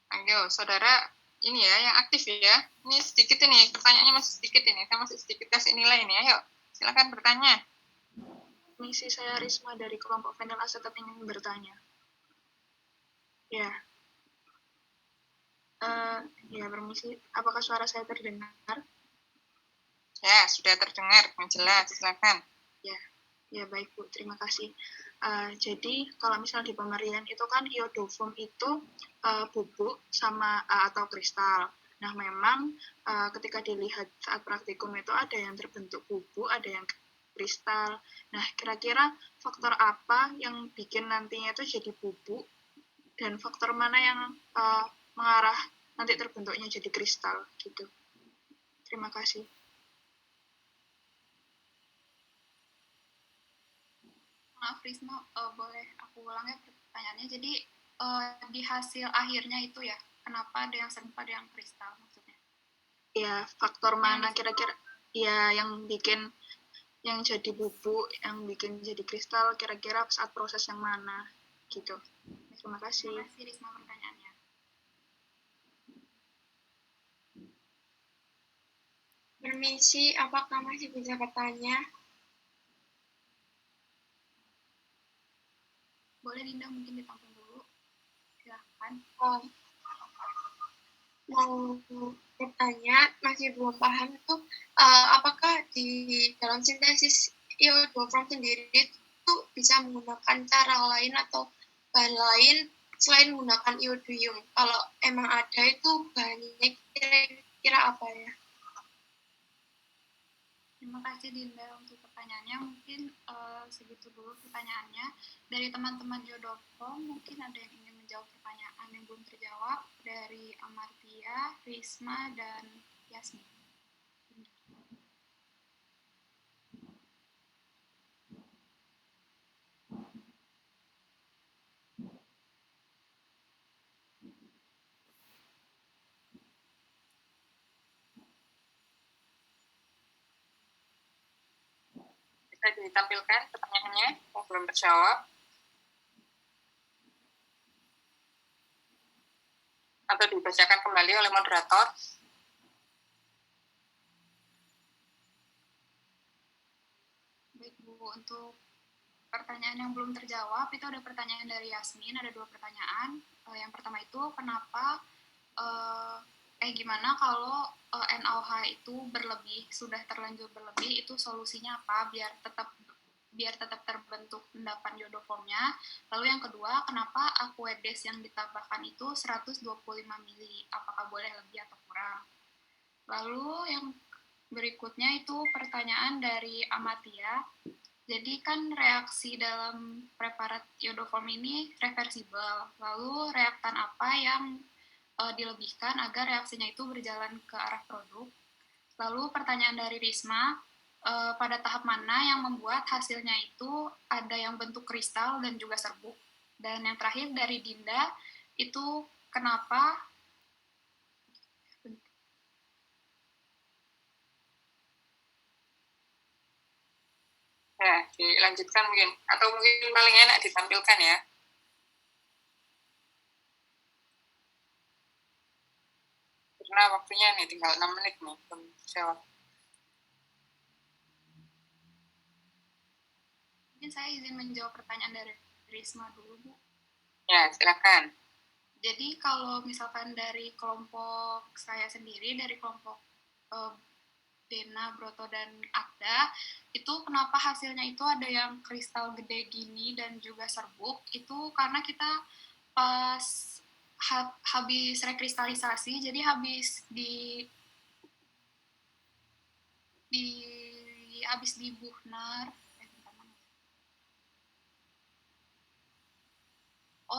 Ayo, saudara, ini ya yang aktif ya. Ini sedikit ini, pertanyaannya masih sedikit ini. Saya masih sedikit kasih nilai ini. Ayo, silakan bertanya. Misi saya Risma dari kelompok vinyl asetat ingin bertanya. Ya. Ya, permisi. Apakah suara saya terdengar? Ya, sudah terdengar dengan jelas. Silakan. Ya, baik Bu. Terima kasih. Jadi, kalau misalnya di pemerian itu kan iodoform itu bubuk sama atau kristal. Nah, memang ketika dilihat saat praktikum itu ada yang terbentuk bubuk, ada yang kristal. Nah, kira-kira faktor apa yang bikin nantinya itu jadi bubuk dan faktor mana yang mengarah nanti terbentuknya jadi kristal gitu. Terima kasih. Maaf Risma, boleh aku ulang ya pertanyaannya. Jadi di hasil akhirnya itu ya, kenapa ada yang sering pada yang kristal maksudnya? Ya, faktor mana kira-kira ya yang bikin yang jadi bubuk, yang bikin jadi kristal, kira-kira saat proses yang mana gitu. Terima kasih. Terima kasih Risma pertanyaannya. Permisi, apakah masih bisa bertanya? Boleh Dinda mungkin ditampung dulu. Silahkan. Mau bertanya, masih belum paham itu apakah di dalam sintesis iodoform sendiri itu bisa menggunakan cara lain atau bahan lain selain menggunakan iodium? Kalau emang ada itu bahannya kira-kira apa ya? Terima kasih Dinda untuk pertanyaannya. Mungkin segitu dulu pertanyaannya. Dari teman-teman iodoform mungkin ada yang ingin menjawab pertanyaan yang belum terjawab dari Amartia, Risma, dan Yasmin. Bisa ditampilkan pertanyaannya yang belum terjawab. Atau dibacakan kembali oleh moderator. Baik Bu, untuk pertanyaan yang belum terjawab itu ada pertanyaan dari Yasmin, ada 2 pertanyaan. Yang pertama itu kenapa gimana kalau NaOH itu berlebih, sudah terlanjur berlebih, itu solusinya apa biar tetap terbentuk endapan iodoformnya. Lalu yang kedua, kenapa Aquedes yang ditambahkan itu 125 mili, apakah boleh lebih atau kurang? Lalu yang berikutnya itu pertanyaan dari Amatia. Jadi kan reaksi dalam preparat iodoform ini reversible. Lalu reaktan apa yang dilebihkan agar reaksinya itu berjalan ke arah produk? Lalu pertanyaan dari Risma, pada tahap mana yang membuat hasilnya itu ada yang bentuk kristal dan juga serbuk. Dan yang terakhir dari Dinda, itu kenapa Ya, dilanjutkan mungkin. Atau mungkin paling enak ditampilkan ya. Karena waktunya nih tinggal 6 menit nih. Belum jawab. mungkin saya izin menjawab pertanyaan dari Risma dulu, Bu. Ya, silakan. Jadi kalau misalkan dari kelompok saya sendiri, dari kelompok Dena, Broto, dan Akda, itu kenapa hasilnya itu ada yang kristal gede gini dan juga serbuk, itu karena kita pas habis rekristalisasi, jadi habis habis di Buchner,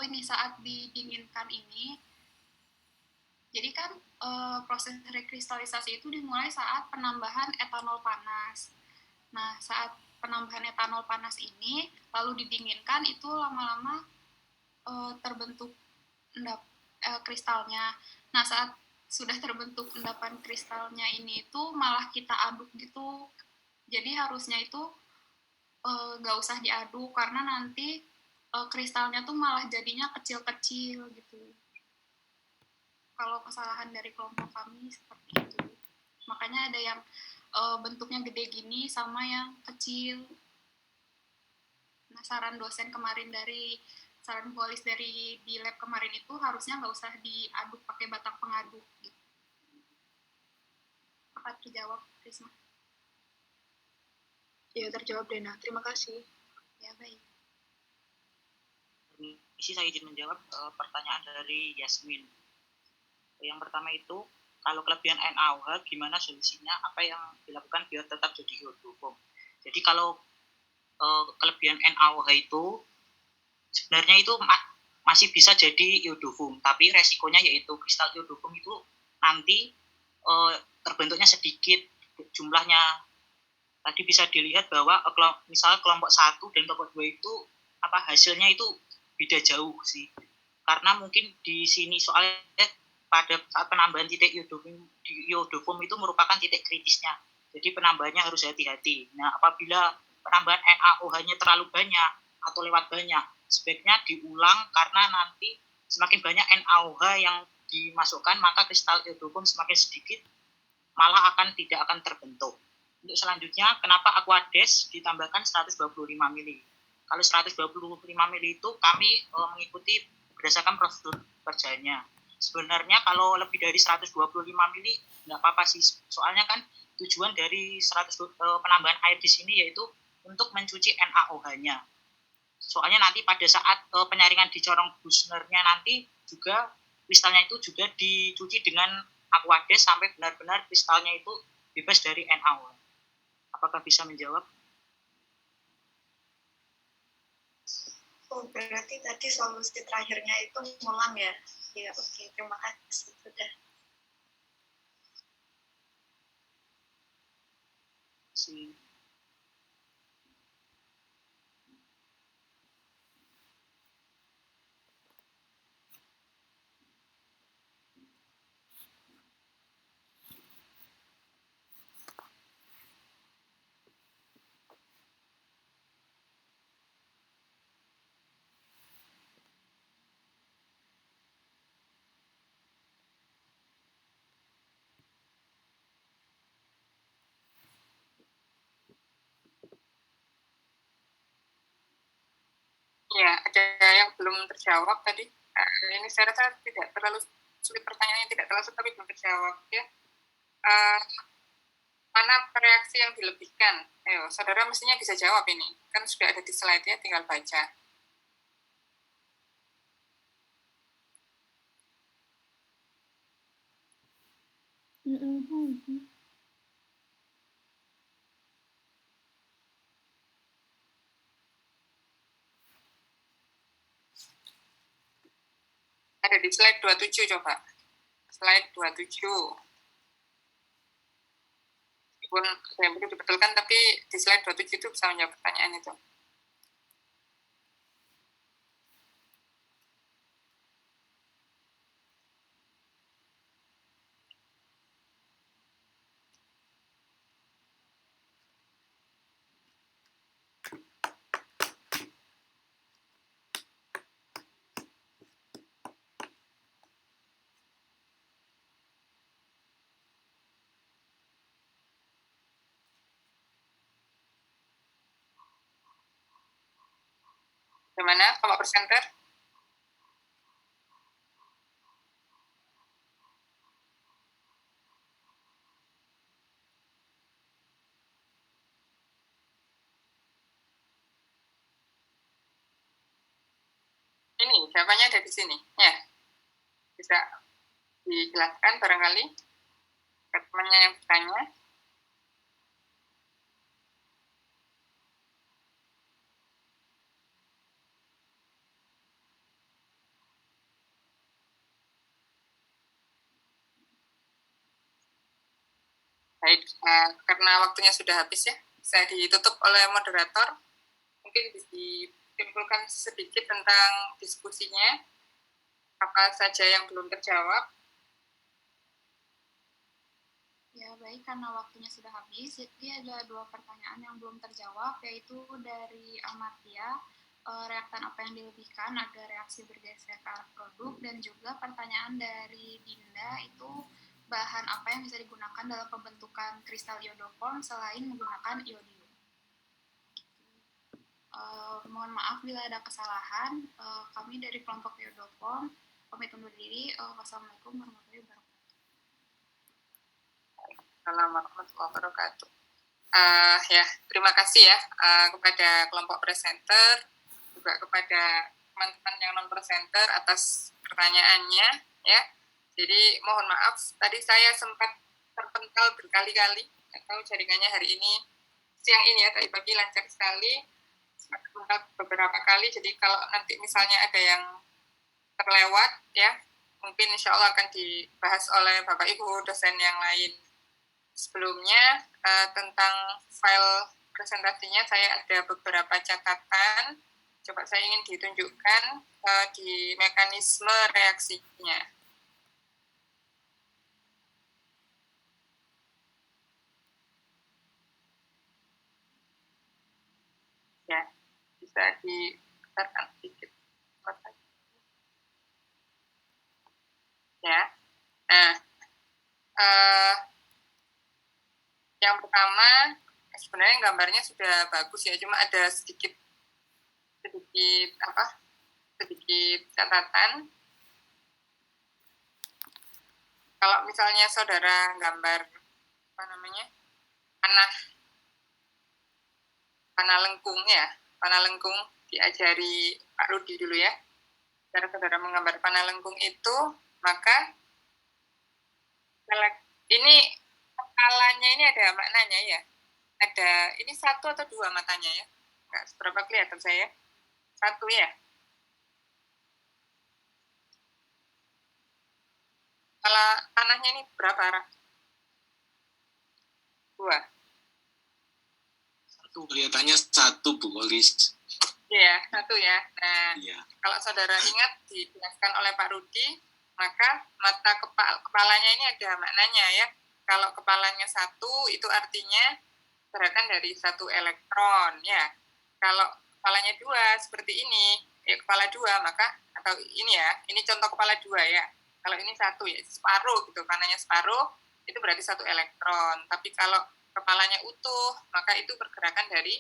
ini saat didinginkan ini, jadi kan proses rekristalisasi itu dimulai saat penambahan etanol panas. Nah, saat penambahan etanol panas ini lalu didinginkan, itu lama-lama terbentuk kristalnya. Nah, saat sudah terbentuk endapan kristalnya ini itu malah kita aduk gitu. Jadi harusnya itu nggak usah diaduk karena nanti kristalnya tuh malah jadinya kecil-kecil gitu. Kalau kesalahan dari kelompok kami seperti itu. Makanya ada yang bentuknya gede gini sama yang kecil. Nah, saran dosen kemarin saran polis dari di lab kemarin itu harusnya nggak usah diaduk pakai batang pengaduk. Gitu. Apa terjawab, Risma? Ya, terjawab, Dena. Terima kasih. Ya, baik. Isi saya izin menjawab pertanyaan dari Yasmin. Yang pertama itu, kalau kelebihan NaOH, gimana solusinya? Apa yang dilakukan biar tetap jadi iodofom? Jadi kalau kelebihan NaOH itu, sebenarnya itu masih bisa jadi iodofom, tapi resikonya yaitu kristal iodofom itu nanti terbentuknya sedikit jumlahnya. Tadi bisa dilihat bahwa misalnya kelompok 1 dan kelompok 2 itu hasilnya itu beda jauh sih. Karena mungkin di sini soalnya pada saat penambahan titik iodofom itu merupakan titik kritisnya. Jadi penambahannya harus hati-hati. Nah, apabila penambahan NaOH-nya terlalu banyak atau lewat banyak, sebaiknya diulang karena nanti semakin banyak NaOH yang dimasukkan, maka kristal iodofom semakin sedikit, malah tidak akan terbentuk. Untuk selanjutnya, kenapa Aquades ditambahkan 125 mili? Kalau 125 mili itu kami mengikuti berdasarkan prosedur kerjanya. Sebenarnya kalau lebih dari 125 mili nggak apa-apa sih. Soalnya kan tujuan dari penambahan air di sini yaitu untuk mencuci NaOH-nya. Soalnya nanti pada saat penyaringan di corong Buchner-nya nanti juga kristalnya itu juga dicuci dengan Aquades sampai benar-benar kristalnya itu bebas dari NaOH. Apakah bisa menjawab? Oh, berarti tadi solusi terakhirnya itu ngulang ya? Ya, oke. Terima kasih. Sudah. Ya, ada yang belum terjawab tadi. Ini saya rasa tidak terlalu sulit, pertanyaannya tidak terlalu sulit, tapi belum terjawab ya. Mana reaksi yang dilebihkan? Ayo, saudara mestinya bisa jawab ini. Kan sudah ada di slide-nya, tinggal baca. Ada di slide 27 coba. Slide 27. meskipun ada yang perlu dibetulkan, tapi di slide 27 itu bisa menjawab pertanyaan itu. Bagaimana kelompok presenter? Ini jawabannya ada di sini, ya. Bisa dijelaskan barangkali ke temannya yang bertanya. Baik, karena waktunya sudah habis ya, saya ditutup oleh moderator. Mungkin bisa disimpulkan sedikit tentang diskusinya, apa saja yang belum terjawab. Ya, baik, karena waktunya sudah habis, jadi ada 2 pertanyaan yang belum terjawab, yaitu dari Amartya, reaktan apa yang dilebihkan agar reaksi bergeser ke arah produk, dan juga pertanyaan dari Dinda, itu bahan apa yang bisa digunakan dalam pembentukan kristal iodoform selain menggunakan iodium. Mohon maaf bila ada kesalahan, kami dari kelompok iodoform pamit undur diri. Wassalamualaikum warahmatullahi wabarakatuh. Assalamualaikum warahmatullahi wabarakatuh. Ya, terima kasih ya kepada kelompok presenter, juga kepada teman-teman yang non-presenter atas pertanyaannya ya. Jadi mohon maaf, tadi saya sempat terpental berkali-kali, atau jaringannya hari ini, siang ini ya, tadi pagi lancar sekali, sempat terpental beberapa kali, jadi kalau nanti misalnya ada yang terlewat ya, mungkin insya Allah akan dibahas oleh Bapak Ibu dosen yang lain. Sebelumnya tentang file presentasinya saya ada beberapa catatan, coba saya ingin ditunjukkan di mekanisme reaksinya. Ya, bisa dibesarkan sedikit. Ya, nah, yang pertama sebenarnya gambarnya sudah bagus ya, cuma ada sedikit catatan. Kalau misalnya saudara gambar panah lengkung diajari Pak Rudi dulu ya. Cara saudara menggambar panah lengkung itu, maka ini kepalanya ini ada maknanya ya. Ada, ini 1 atau 2 matanya ya? Nggak seberapa kelihatan saya. 1 ya. Kalau panahnya ini berapa arah? 2. 1, kelihatannya 1 Bu Olis. Iya, 1 ya. Nah, iya. Kalau saudara ingat dijelaskan oleh Pak Rudi, maka mata kepalanya ini ada maknanya ya. Kalau kepalanya 1 itu artinya gerakan dari 1 elektron ya. Kalau kepalanya 2 seperti ini, ya kepala 2 maka, atau ini ya, ini contoh kepala 2 ya. Kalau ini 1 ya, separuh gitu, panahnya separuh, itu berarti 1 elektron. Tapi kalau kepalanya utuh, maka itu pergerakan dari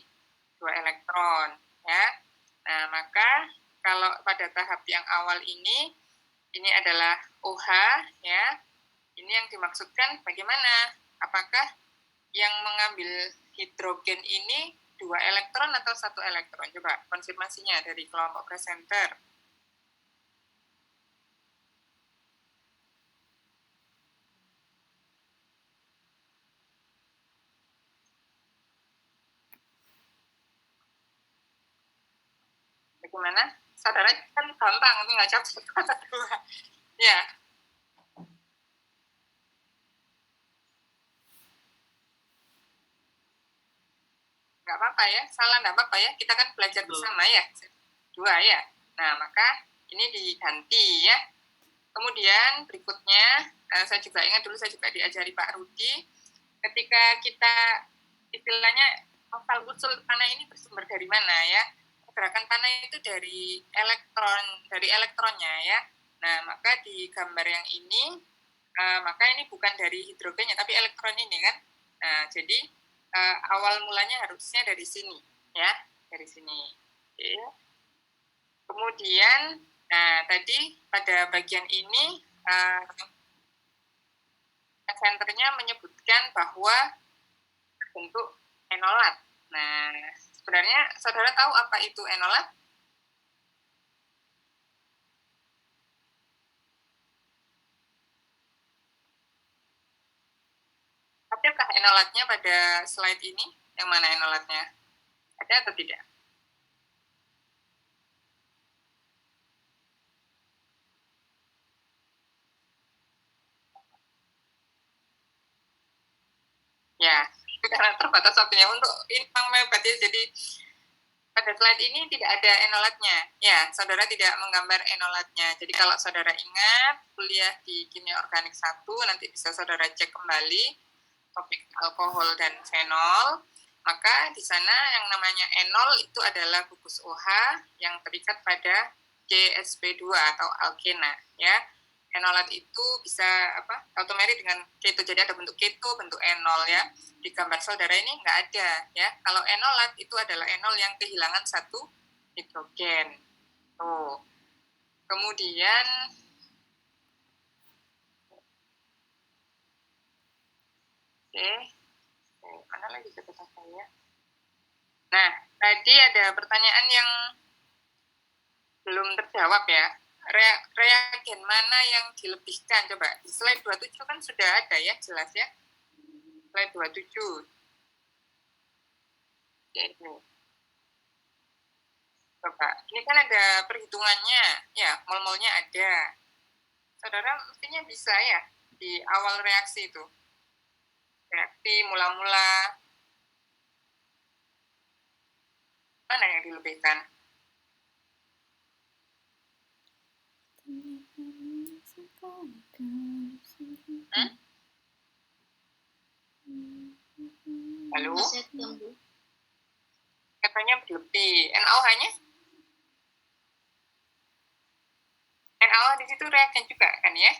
2 elektron ya. Nah, maka kalau pada tahap yang awal ini adalah OH ya. Ini yang dimaksudkan bagaimana? Apakah yang mengambil hidrogen ini 2 elektron atau 1 elektron? Coba konfirmasinya dari kelompok presenter. Bagaimana? Saudara kan gampang, tinggal jawab 1 atau 2. Ya. nggak apa-apa ya, salah nggak apa-apa ya, kita kan belajar bersama ya, 2 ya. Nah, maka ini diganti ya. Kemudian berikutnya, saya juga ingat dulu saya juga diajari Pak Rudi, ketika kita istilahnya asal usul panah ini bersumber dari mana ya. Gerakan panah itu dari elektronnya ya. Nah, maka di gambar yang ini, maka ini bukan dari hidrogennya, tapi elektron ini kan. Nah, jadi awal mulanya harusnya dari sini ya, dari sini. Oke. Kemudian, nah tadi pada bagian ini senternya menyebutkan bahwa bentuk enolat. Nah, sebenarnya saudara tahu apa itu enolat? Adakah enolatnya pada slide ini? Yang mana enolatnya? Ada atau tidak? Ya, karena terbatas waktunya untuk ini mepet ya, jadi pada slide ini tidak ada enolatnya. Ya, saudara tidak menggambar enolatnya. Jadi kalau saudara ingat kuliah di Kimia Organik 1, nanti bisa saudara cek kembali topik alkohol dan fenol. Maka di sana yang namanya enol itu adalah gugus OH yang terikat pada CsP2 atau alkena ya. Enolat itu bisa automerik dengan keto, jadi ada bentuk keto, bentuk enol ya. Di gambar saudara ini nggak ada ya. Kalau enolat itu adalah enol yang kehilangan 1 hidrogen. Tuh. Kemudian mana lagi catatan saya? Nah, tadi ada pertanyaan yang belum terjawab ya. Reagen mana yang dilebihkan? Coba di slide 27 kan sudah ada ya, jelas ya. Slide 27. Coba, ini kan ada perhitungannya, ya, mol-molnya ada. Saudara mestinya bisa ya, di awal reaksi itu. Reaksi mula-mula. Mana yang dilebihkan? Halo? Katanya berlebih. NaOH-nya? NaOH di situ reagen juga kan ya?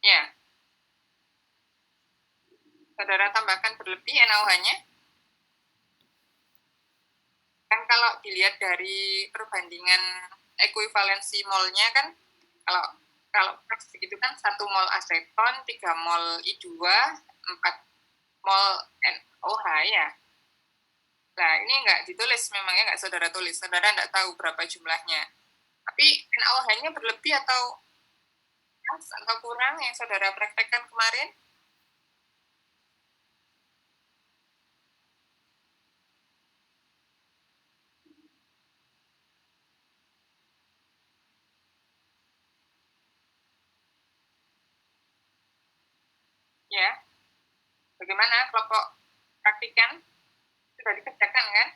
Ya. Saudara tambahkan berlebih NaOH-nya. Kan kalau dilihat dari perbandingan ekuivalensi molnya kan, kalau begitu kan 1 mol aseton, 3 mol I2, 4 mol NaOH ya. Nah, ini nggak ditulis memangnya, nggak saudara tulis. Saudara nggak tahu berapa jumlahnya. Tapi NaOH-nya berlebih atau kurang yang saudara praktekkan kemarin? Ya, bagaimana kelompok praktikan? Sudah dikerjakan kan?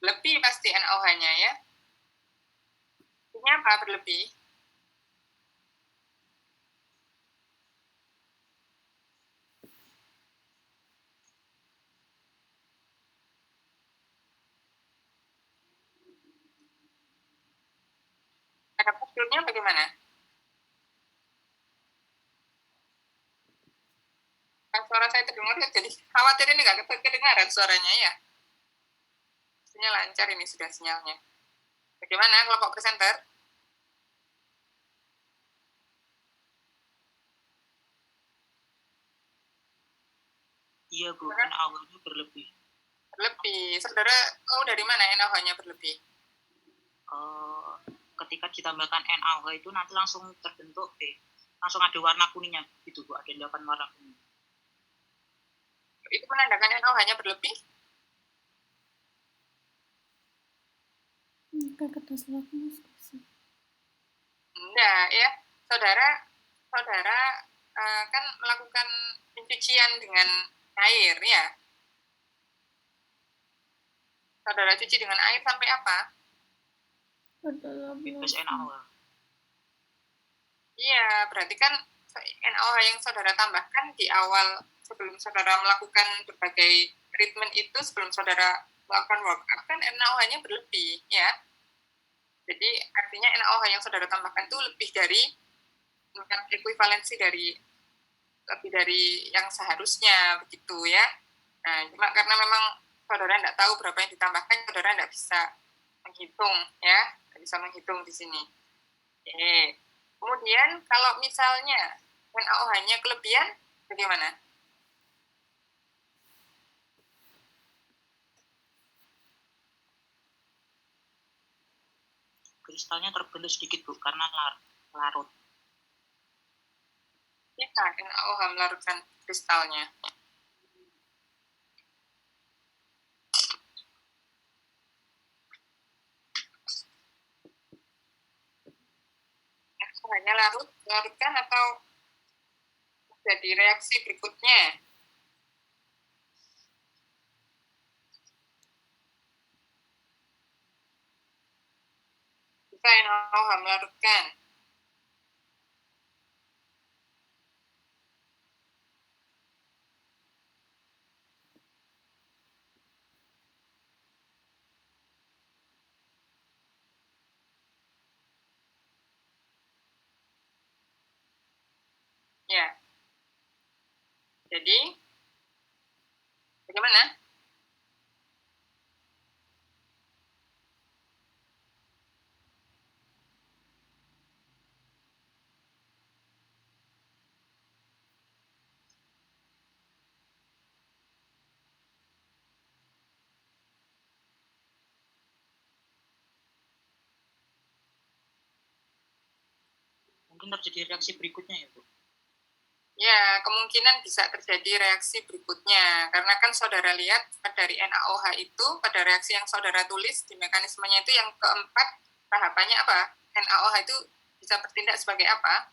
Lebih pasti NaOH-nya ya. Ini apa berlebih? Ada prosedurnya bagaimana? Kan suara saya terdengar, jadi khawatir ini nggak kedengaran suaranya ya. Sinyal lancar ini sudah sinyalnya. Bagaimana kelompok presenter? Iya Bu, NaOH-nya berlebih. Berlebih. Saudara tahu dari mana NaOH-nya berlebih? Ketika ditambahkan NaOH itu nanti langsung terbentuk langsung ada warna kuningnya gitu Bu, ada 8 warna kuning. Itu menandakan NaOH-nya berlebih? Enggak ya, saudara kan melakukan pencucian dengan air ya. Saudara cuci dengan air sampai apa? Bebas NaOH. Iya, berarti kan NaOH yang saudara tambahkan di awal sebelum saudara melakukan berbagai treatment itu, sebelum saudara melakukan workout kan NaOH-nya berlebih ya. Jadi artinya NaOH yang saudara tambahkan itu lebih dari ekuivalensi dari lebih dari yang seharusnya begitu ya. Nah, cuma karena memang saudara tidak tahu berapa yang ditambahkan, saudara tidak bisa menghitung ya, tidak bisa menghitung di sini. Oke. Kemudian kalau misalnya NaOH-nya kelebihan, bagaimana? Kristalnya terbentuk sedikit Bu, karena larut. Kita NaOH melarutkan kristalnya. Hanya larutkan atau jadi reaksi berikutnya? Bisa NaOH melarutkan. Ya. Jadi, bagaimana? Mungkin terjadi reaksi berikutnya ya Bu? Ya, kemungkinan bisa terjadi reaksi berikutnya. Karena kan saudara lihat dari NaOH itu, pada reaksi yang saudara tulis di mekanismenya itu yang keempat, tahapannya apa? NaOH itu bisa bertindak sebagai apa?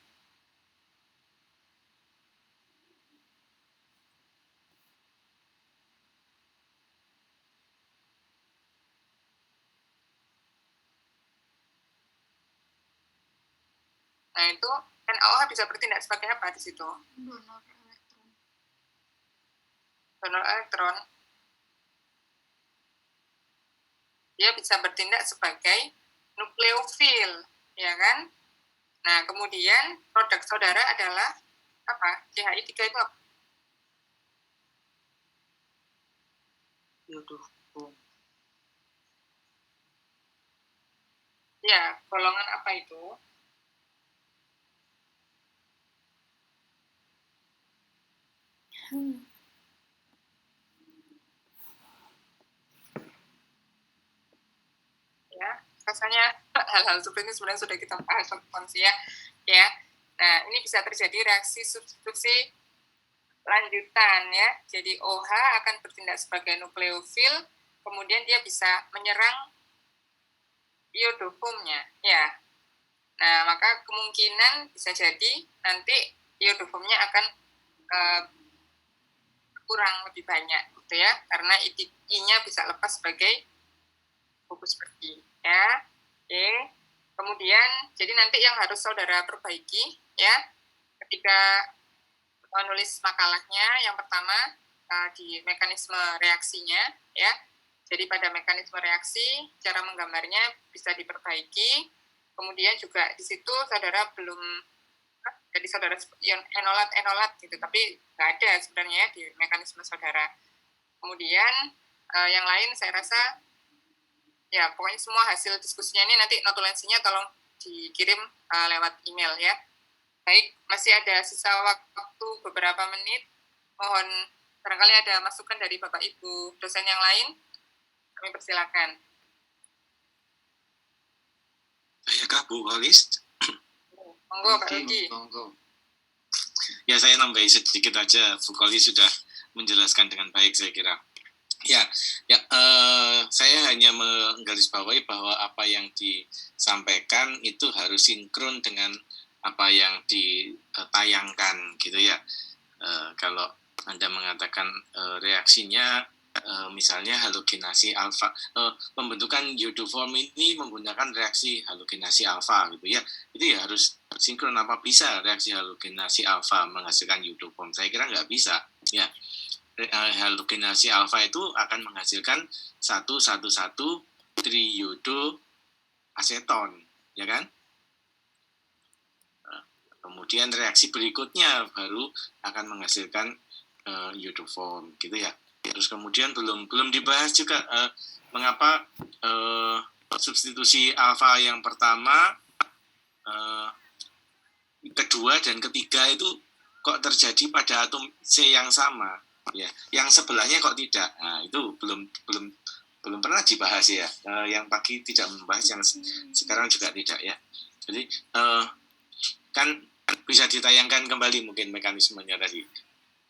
Nah, itu NaOH bisa bertindak sebagai apa di situ? Donor elektron. Dia bisa bertindak sebagai nukleofil, ya kan? Nah, kemudian produk saudara adalah apa? CH3 itu apa? Iodofum. Ya, golongan apa itu? Ya, rasanya hal-hal seperti ini sebenarnya sudah kita bahas ya. Nah, ini bisa terjadi reaksi substitusi lanjutan ya. Jadi OH akan bertindak sebagai nukleofil, kemudian dia bisa menyerang iodofumnya ya. Nah, maka kemungkinan bisa jadi nanti iodofumnya akan kurang lebih banyak gitu ya, karena I-nya bisa lepas sebagai gugus pergi ya. Oke. Kemudian jadi nanti yang harus saudara perbaiki ya ketika menulis makalahnya, yang pertama di mekanisme reaksinya ya. Jadi pada mekanisme reaksi cara menggambarnya bisa diperbaiki. Kemudian juga di situ saudara belum, jadi saudara yang enolat gitu, tapi nggak ada sebenarnya di mekanisme saudara. Kemudian yang lain saya rasa ya pokoknya semua hasil diskusinya ini nanti notulensinya tolong dikirim lewat email ya. Baik, masih ada sisa waktu beberapa menit. Mohon barangkali ada masukan dari Bapak Ibu dosen yang lain, kami persilakan. Ayakah Bu Walis? Monggo Pak Yogi. Monggo. Ya, saya nambahin sedikit aja. Bu Walis sudah menjelaskan dengan baik saya kira. Saya hanya menggarisbawahi bahwa apa yang disampaikan itu harus sinkron dengan apa yang ditayangkan gitu ya. Kalau Anda mengatakan reaksinya misalnya halogenasi alfa, pembentukan iodoform ini menggunakan reaksi halogenasi alfa gitu ya, itu ya harus sinkron. Apa bisa reaksi halogenasi alfa menghasilkan iodoform? Saya kira nggak bisa ya. Halogenasi alfa itu akan menghasilkan 1,1,1 triodo aseton, ya kan? Kemudian reaksi berikutnya baru akan menghasilkan iodoform, gitu ya. Terus kemudian belum dibahas juga mengapa substitusi alfa yang pertama, kedua dan ketiga itu kok terjadi pada atom C yang sama. Ya, yang sebelahnya kok tidak. Nah, itu belum pernah dibahas ya. Yang pagi tidak membahas, yang sekarang juga tidak ya. Jadi kan bisa ditayangkan kembali mungkin mekanismenya tadi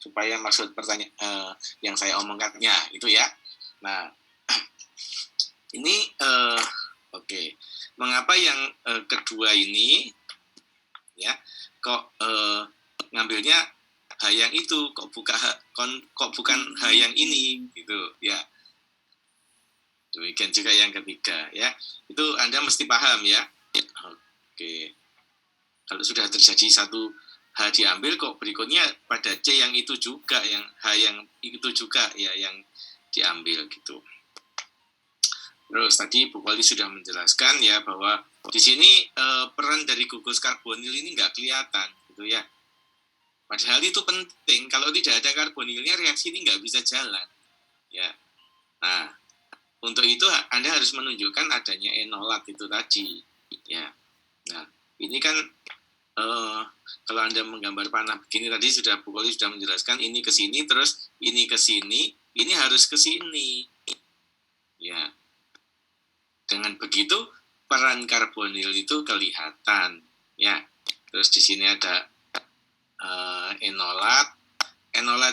supaya maksud pertanyaan yang saya omongkannya itu ya. Nah, ini oke. Mengapa yang kedua ini ya kok ngambilnya H yang itu kok bukan H yang ini gitu ya. Demikian juga yang ketiga ya. Itu Anda mesti paham ya. Oke. Kalau sudah terjadi satu H diambil kok berikutnya pada C yang itu juga, yang H yang itu juga ya yang diambil gitu. Terus tadi Bu Wali sudah menjelaskan ya bahwa di sini peran dari gugus karbonil ini nggak kelihatan gitu ya. Padahal itu penting, kalau tidak ada karbonilnya reaksi ini nggak bisa jalan. Ya. Nah, untuk itu Anda harus menunjukkan adanya enolat itu tadi. Ya. Nah, ini kan kalau Anda menggambar panah begini tadi sudah Bu Koli sudah menjelaskan ini ke sini terus ini ke sini, ini harus ke sini. Ya. Dengan begitu peran karbonil itu kelihatan. Ya. Terus di sini ada enolat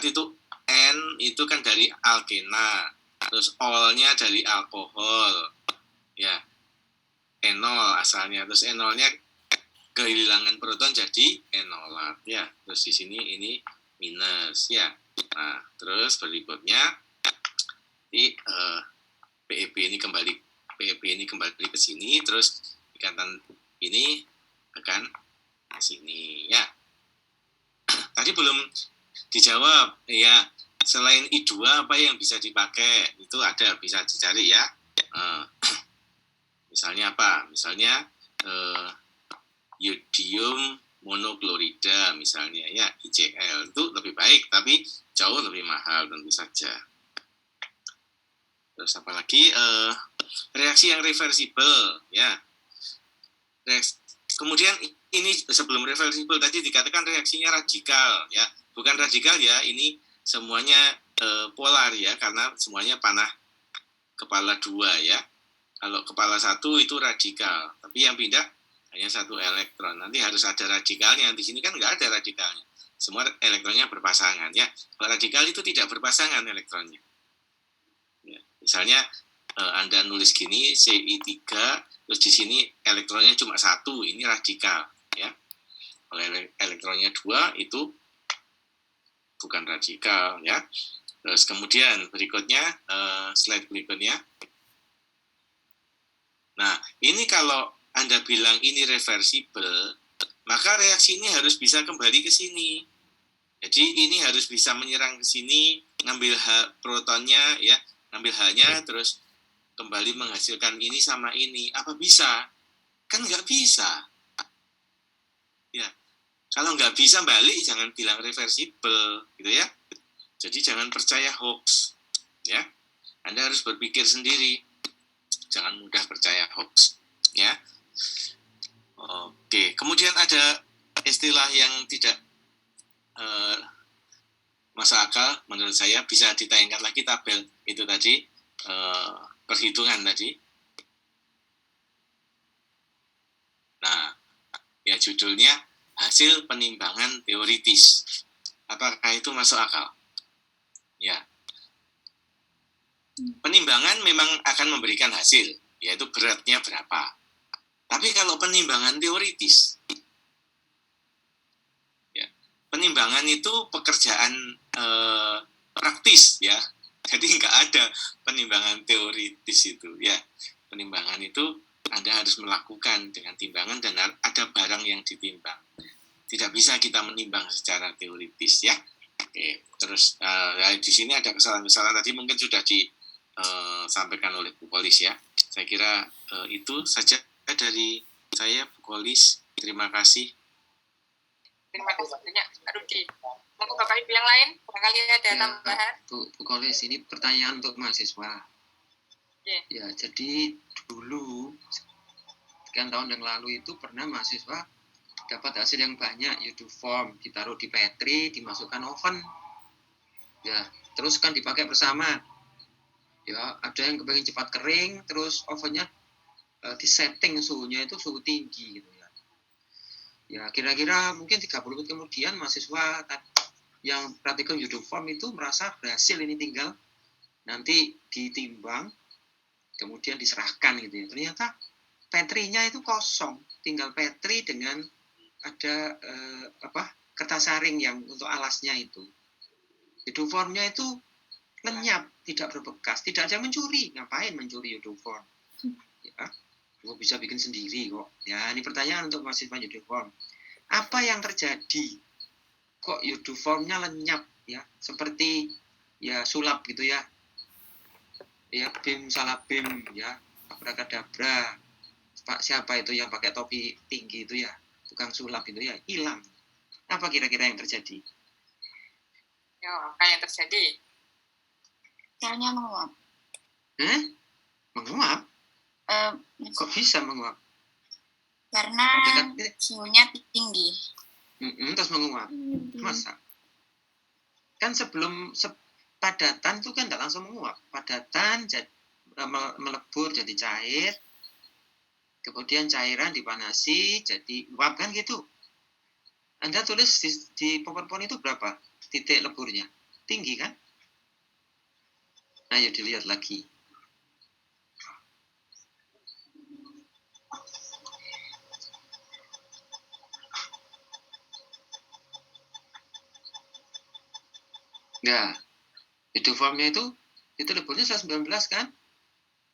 itu N itu kan dari alkena, terus ol-nya dari alkohol ya, enol asalnya, terus enolnya kehilangan proton jadi enolat ya, terus di sini ini minus ya. Nah terus berikutnya di PEB ini kembali ke sini, terus ikatan ini akan ke sini ya. Tadi belum dijawab ya, selain I2 apa yang bisa dipakai, itu ada, bisa dicari ya. Misalnya apa? Misalnya yodium monoklorida misalnya ya, ICl itu lebih baik tapi jauh lebih mahal tentu saja. Terus apalagi reaksi yang reversibel ya. Kemudian ini sebelum reversibel tadi dikatakan reaksinya radikal ya, bukan radikal ya, ini semuanya polar ya, karena semuanya panah kepala 2 ya. Kalau kepala 1 itu radikal, tapi yang pindah hanya 1 elektron. Nanti harus ada radikalnya. Di sini kan nggak ada radikalnya, semua elektronnya berpasangan ya. Kalau radikal itu tidak berpasangan elektronnya. Ya, misalnya Anda nulis gini Ci3, terus di sini elektronnya cuma 1, ini radikal ya. Kalau elektronnya 2 itu bukan radikal ya. Terus kemudian berikutnya slide berikutnya. Nah, ini kalau Anda bilang ini reversibel, maka reaksi ini harus bisa kembali ke sini. Jadi ini harus bisa menyerang ke sini, ngambil protonnya ya, ngambil H-nya terus kembali menghasilkan ini sama ini. Apa bisa? Kan nggak bisa. Ya, kalau nggak bisa balik, jangan bilang reversibel, gitu ya. Jadi jangan percaya hoax, ya. Anda harus berpikir sendiri, jangan mudah percaya hoax, ya. Oke, kemudian ada istilah yang tidak masuk akal menurut saya, bisa ditayangkan lagi tabel itu tadi. Perhitungan tadi. Nah, ya judulnya hasil penimbangan teoritis. Apakah itu masuk akal? Ya. Penimbangan memang akan memberikan hasil, yaitu beratnya berapa. Tapi kalau penimbangan teoritis, ya, penimbangan itu pekerjaan praktis, ya. Jadi nggak ada penimbangan teoritis itu, ya. Penimbangan itu Anda harus melakukan dengan timbangan dan ada barang yang ditimbang. Tidak bisa kita menimbang secara teoritis, ya. Oke, terus di sini ada kesalahan-kesalahan tadi mungkin sudah disampaikan oleh Bu Kolis, ya. Saya kira itu saja dari saya, Bu Kolis. Terima kasih. Terima kasih banyak, Pak Rudi. Monggo Bapak Ibu yang lain, barangkali ada tambahan. Bu Kolis, ini pertanyaan untuk mahasiswa. Ya, jadi dulu sekian tahun yang lalu itu pernah mahasiswa dapat hasil yang banyak, form ditaruh di Petri, dimasukkan oven, ya terus kan dipakai bersama, ya ada yang kepengen cepat kering, terus ovennya disetting suhunya itu suhu tinggi gitu ya. Ya kira-kira mungkin 30 menit kemudian mahasiswa yang praktikum form itu merasa berhasil, ini tinggal nanti ditimbang kemudian diserahkan gitu ya. Ternyata Petrinya itu kosong, tinggal Petri dengan ada kertas saring yang untuk alasnya itu. Formnya itu lenyap, tidak berbekas, tidak ada yang mencuri. Ngapain mencuri form? Ya, gue bisa bikin sendiri kok. Ya, ini pertanyaan untuk mahasiswa form. Apa yang terjadi? Kok formnya lenyap ya? Seperti ya sulap gitu ya. Ya, bim salah bim ya. Abrakadabra. Pak siapa itu yang pakai topi tinggi itu ya? Tukang sulap itu ya, hilang. Apa kira-kira yang terjadi? Ya, apa yang terjadi? Caranya menguap. Menguap? Kok bisa menguap? Karena suhunya tinggi. Terus menguap. Masa? Kan sebelum padatan itu kan tidak langsung menguap. Padatan melebur jadi cair. Kemudian cairan dipanasi jadi uap kan gitu. Anda tulis di PowerPoint itu berapa titik leburnya? Tinggi kan? Ayo dilihat lagi. Nah, formnya itu leburnya 119 kan?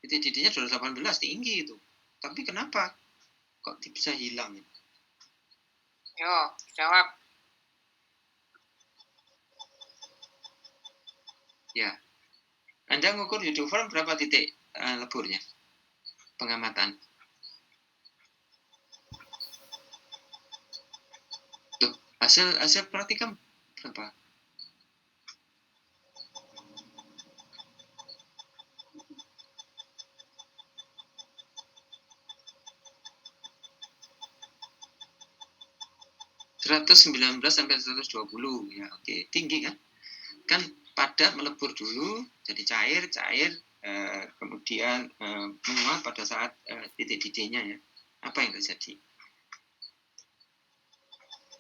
Titik didihnya 218, tinggi itu. Tapi kenapa kok bisa hilang? Yo, jawab. Ya. Anda ngukur form berapa titik leburnya? Pengamatan. Tuh, hasil praktikum berapa? (119 sampai 120) ya, oke. Tinggi kan? Kan padat melebur dulu jadi cair, kemudian menguap pada saat titik didihnya ya. Apa yang terjadi?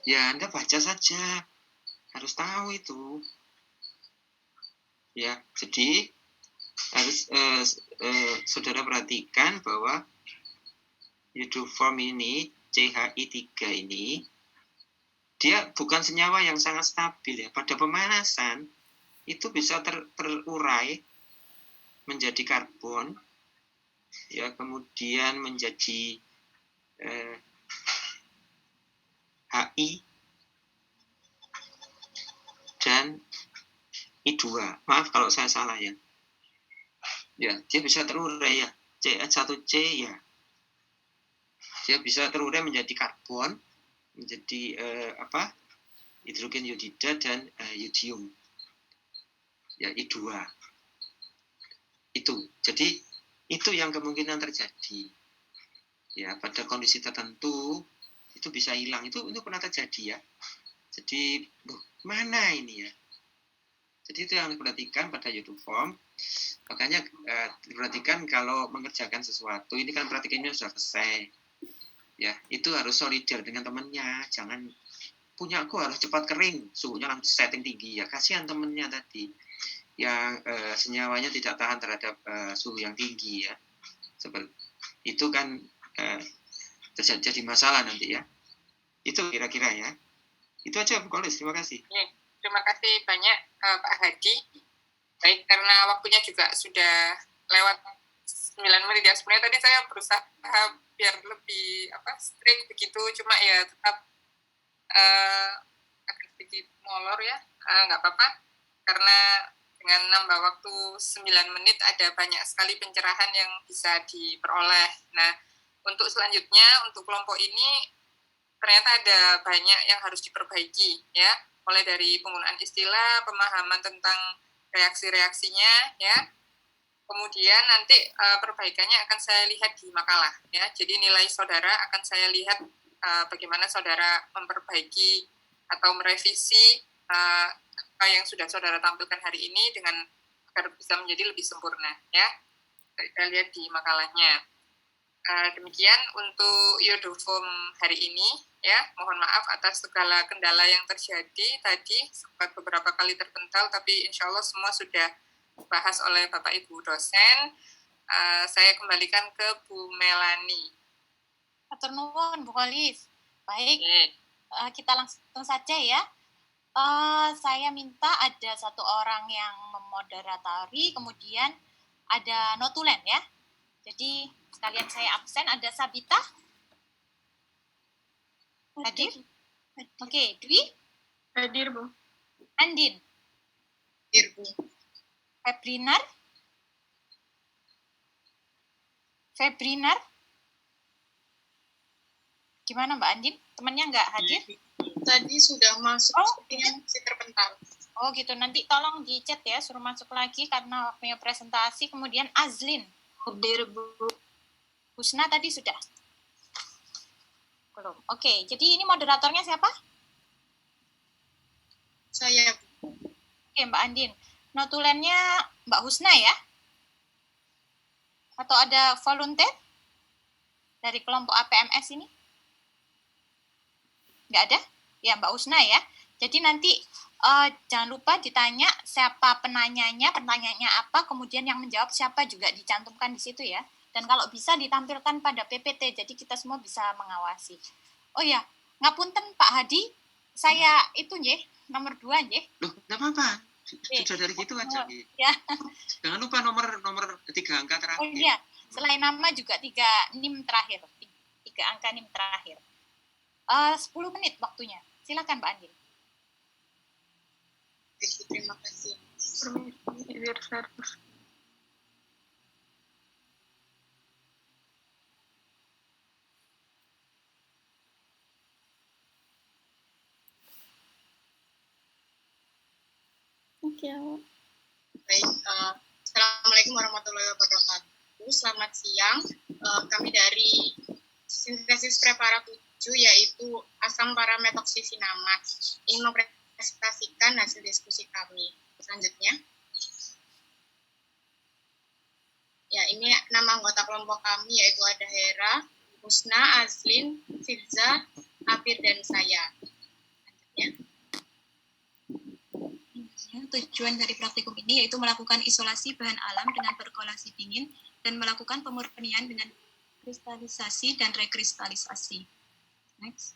Ya Anda baca saja, harus tahu itu. Ya, jadi harus saudara perhatikan bahwa form ini CHI3 ini dia bukan senyawa yang sangat stabil ya. Pada pemanasan itu bisa terurai menjadi karbon, ya kemudian menjadi HI dan I2. Maaf kalau saya salah ya. Ya, dia bisa terurai ya. CH1C ya. Dia bisa terurai menjadi karbon, menjadi hidrogen iodida dan yodium. Ya, I2. Itu. Jadi itu yang kemungkinan terjadi. Ya, pada kondisi tertentu itu bisa hilang. Itu pernah terjadi ya. Jadi, mana ini ya? Jadi itu yang diperhatikan pada form. Makanya diperhatikan kalau mengerjakan sesuatu, ini kan praktikumnya sudah selesai. Ya, itu harus solidar dengan temannya. Jangan punya aku harus cepat kering, suhunya langsung setting tinggi ya. Kasihan temennya tadi. yang senyawanya tidak tahan terhadap suhu yang tinggi ya. Seperti itu kan jadi masalah nanti ya. Itu kira-kira ya. Itu aja Bu Kolis, terima kasih. Terima kasih banyak Pak Hadi. Baik, karena waktunya juga sudah lewat 9 menit ya. Sebenarnya tadi saya berusaha biar lebih strict begitu, cuma ya tetap agak sedikit molor ya. Nggak apa-apa, karena dengan nambah waktu 9 menit ada banyak sekali pencerahan yang bisa diperoleh. Nah, untuk selanjutnya, untuk kelompok ini ternyata ada banyak yang harus diperbaiki ya, mulai dari penggunaan istilah, pemahaman tentang reaksi-reaksinya ya. Kemudian nanti perbaikannya akan saya lihat di makalah ya. Jadi nilai saudara akan saya lihat bagaimana saudara memperbaiki atau merevisi apa yang sudah saudara tampilkan hari ini dengan agar bisa menjadi lebih sempurna ya. Kita lihat di makalahnya. Demikian untuk Yodofom hari ini ya. Mohon maaf atas segala kendala yang terjadi tadi, sempat beberapa kali terpental, tapi insya Allah semua sudah dibahas oleh Bapak Ibu dosen. Saya kembalikan ke Bu Melani. Hatur nuwun Bu Kolis. Baik, kita langsung saja ya. Saya minta ada satu orang yang memoderatori, kemudian ada notulen ya. Jadi sekalian saya absen, ada Sabita. Hadir? Oke, Dwi? Hadir, Bu. Andin? Hadir, Bu. Febrinar? Gimana Mbak Andin? Temannya nggak hadir? Tadi sudah masuk, sepertinya masih terpental. Oh gitu, nanti tolong di chat ya, suruh masuk lagi karena waktunya presentasi. Kemudian Azlin. Hadir, Bu. Husna tadi sudah? Belum. Oke, jadi ini moderatornya siapa? Saya. Oke, Mbak Andin. Notulennya Mbak Husna ya? Atau ada volunteer dari kelompok APMS ini? Nggak ada? Ya, Mbak Husna ya. Jadi nanti jangan lupa ditanya siapa penanyanya, pertanyaannya apa, kemudian yang menjawab siapa juga dicantumkan di situ ya. Dan kalau bisa ditampilkan pada PPT, jadi kita semua bisa mengawasi. Oh ya, ngapunten Pak Hadi, saya itu nggih, nomor 2 nggih. Loh, enggak apa-apa. Sudah dari gitu aja. Ya. Jangan lupa nomor 3 angka terakhir. Oh iya, selain nama juga 3 NIM terakhir. 3 angka NIM terakhir. 10 menit waktunya. Silakan Mbak Andin. Terima kasih. Baik, Assalamualaikum warahmatullahi wabarakatuh. Selamat siang. Kami dari sintesis prepara 7 yaitu asam parametoksisinamat ingin mempresentasikan hasil diskusi kami. Selanjutnya. Ya, ini nama anggota kelompok kami yaitu ada Hera, Husna, Azlin, Firza, Afir, dan saya. Selanjutnya. Tujuan dari praktikum ini yaitu melakukan isolasi bahan alam dengan perkolasi dingin dan melakukan pemurnian dengan kristalisasi dan rekristalisasi. Next.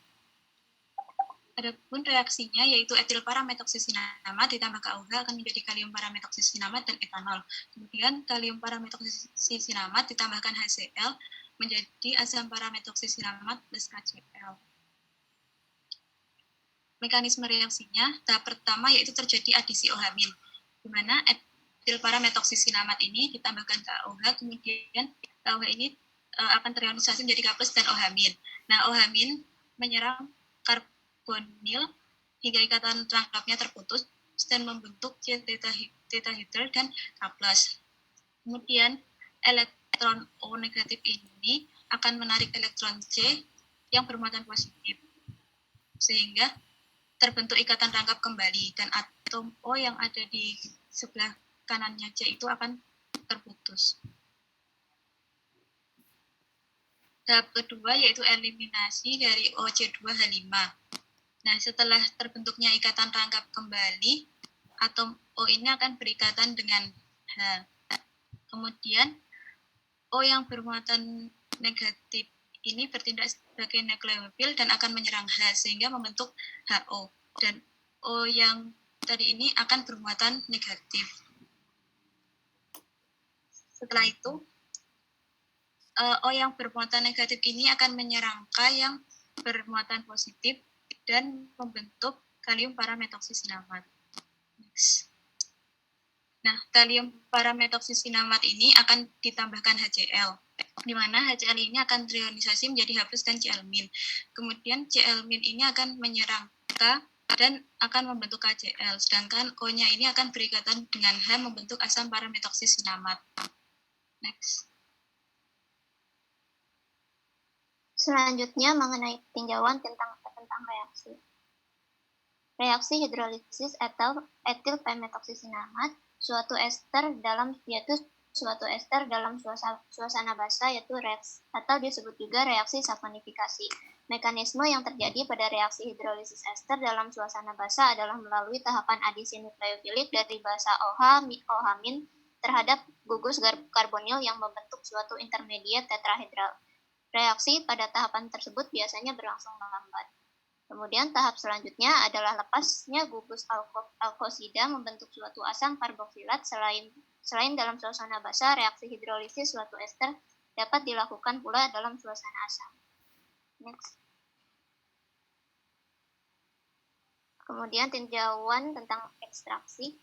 Adapun reaksinya yaitu etil parametoksisinamat ditambah KOH akan menjadi kalium parametoksisinamat dan etanol. Kemudian kalium parametoksisinamat ditambahkan HCl menjadi asam parametoksisinamat plus KCl. Mekanisme reaksinya, tahap pertama yaitu terjadi adisi OH-, di mana etil parametoksisinamat ini ditambahkan KOH, kemudian KOH ini akan terionisasi menjadi K+ dan OH-. Nah, OH- menyerang karbonil hingga ikatan rangkapnya terputus dan membentuk C-tetahedral dan K+. Kemudian elektron O negatif ini akan menarik elektron C yang bermuatan positif, sehingga terbentuk ikatan rangkap kembali dan atom O yang ada di sebelah kanannya C itu akan terputus. Tahap kedua yaitu eliminasi dari OC2H5. Nah, setelah terbentuknya ikatan rangkap kembali, atom O ini akan berikatan dengan H. Kemudian O yang bermuatan negatif ini bertindak sebagai nukleofil dan akan menyerang H sehingga membentuk HO. Dan O yang tadi ini akan bermuatan negatif. Setelah itu, O yang bermuatan negatif ini akan menyerang K yang bermuatan positif dan membentuk kalium parametoksinamaat. Next. Nah, kalium parametoksinamaat ini akan ditambahkan HCl, di mana HCl ini akan terionisasi menjadi H+ dan Cl-. Kemudian Cl- ini akan menyerang K dan akan membentuk KCl, sedangkan O-nya ini akan berikatan dengan H membentuk asam parametoksinamaat. Next. Selanjutnya mengenai tinjauan tentang reaksi. Reaksi hidrolisis atau etil parametoksinamaat yaitu suatu ester dalam suasana basa yaitu REX atau disebut juga reaksi saponifikasi. Mekanisme yang terjadi pada reaksi hidrolisis ester dalam suasana basa adalah melalui tahapan adisi nukleofilik dari basa OH terhadap gugus karbonil yang membentuk suatu intermediat tetrahedral. Reaksi pada tahapan tersebut biasanya berlangsung lambat. Kemudian tahap selanjutnya adalah lepasnya gugus alkosida membentuk suatu asam karboksilat. Selain dalam suasana basa, reaksi hidrolisis suatu ester dapat dilakukan pula dalam suasana asam. Next. Kemudian tinjauan tentang ekstraksi.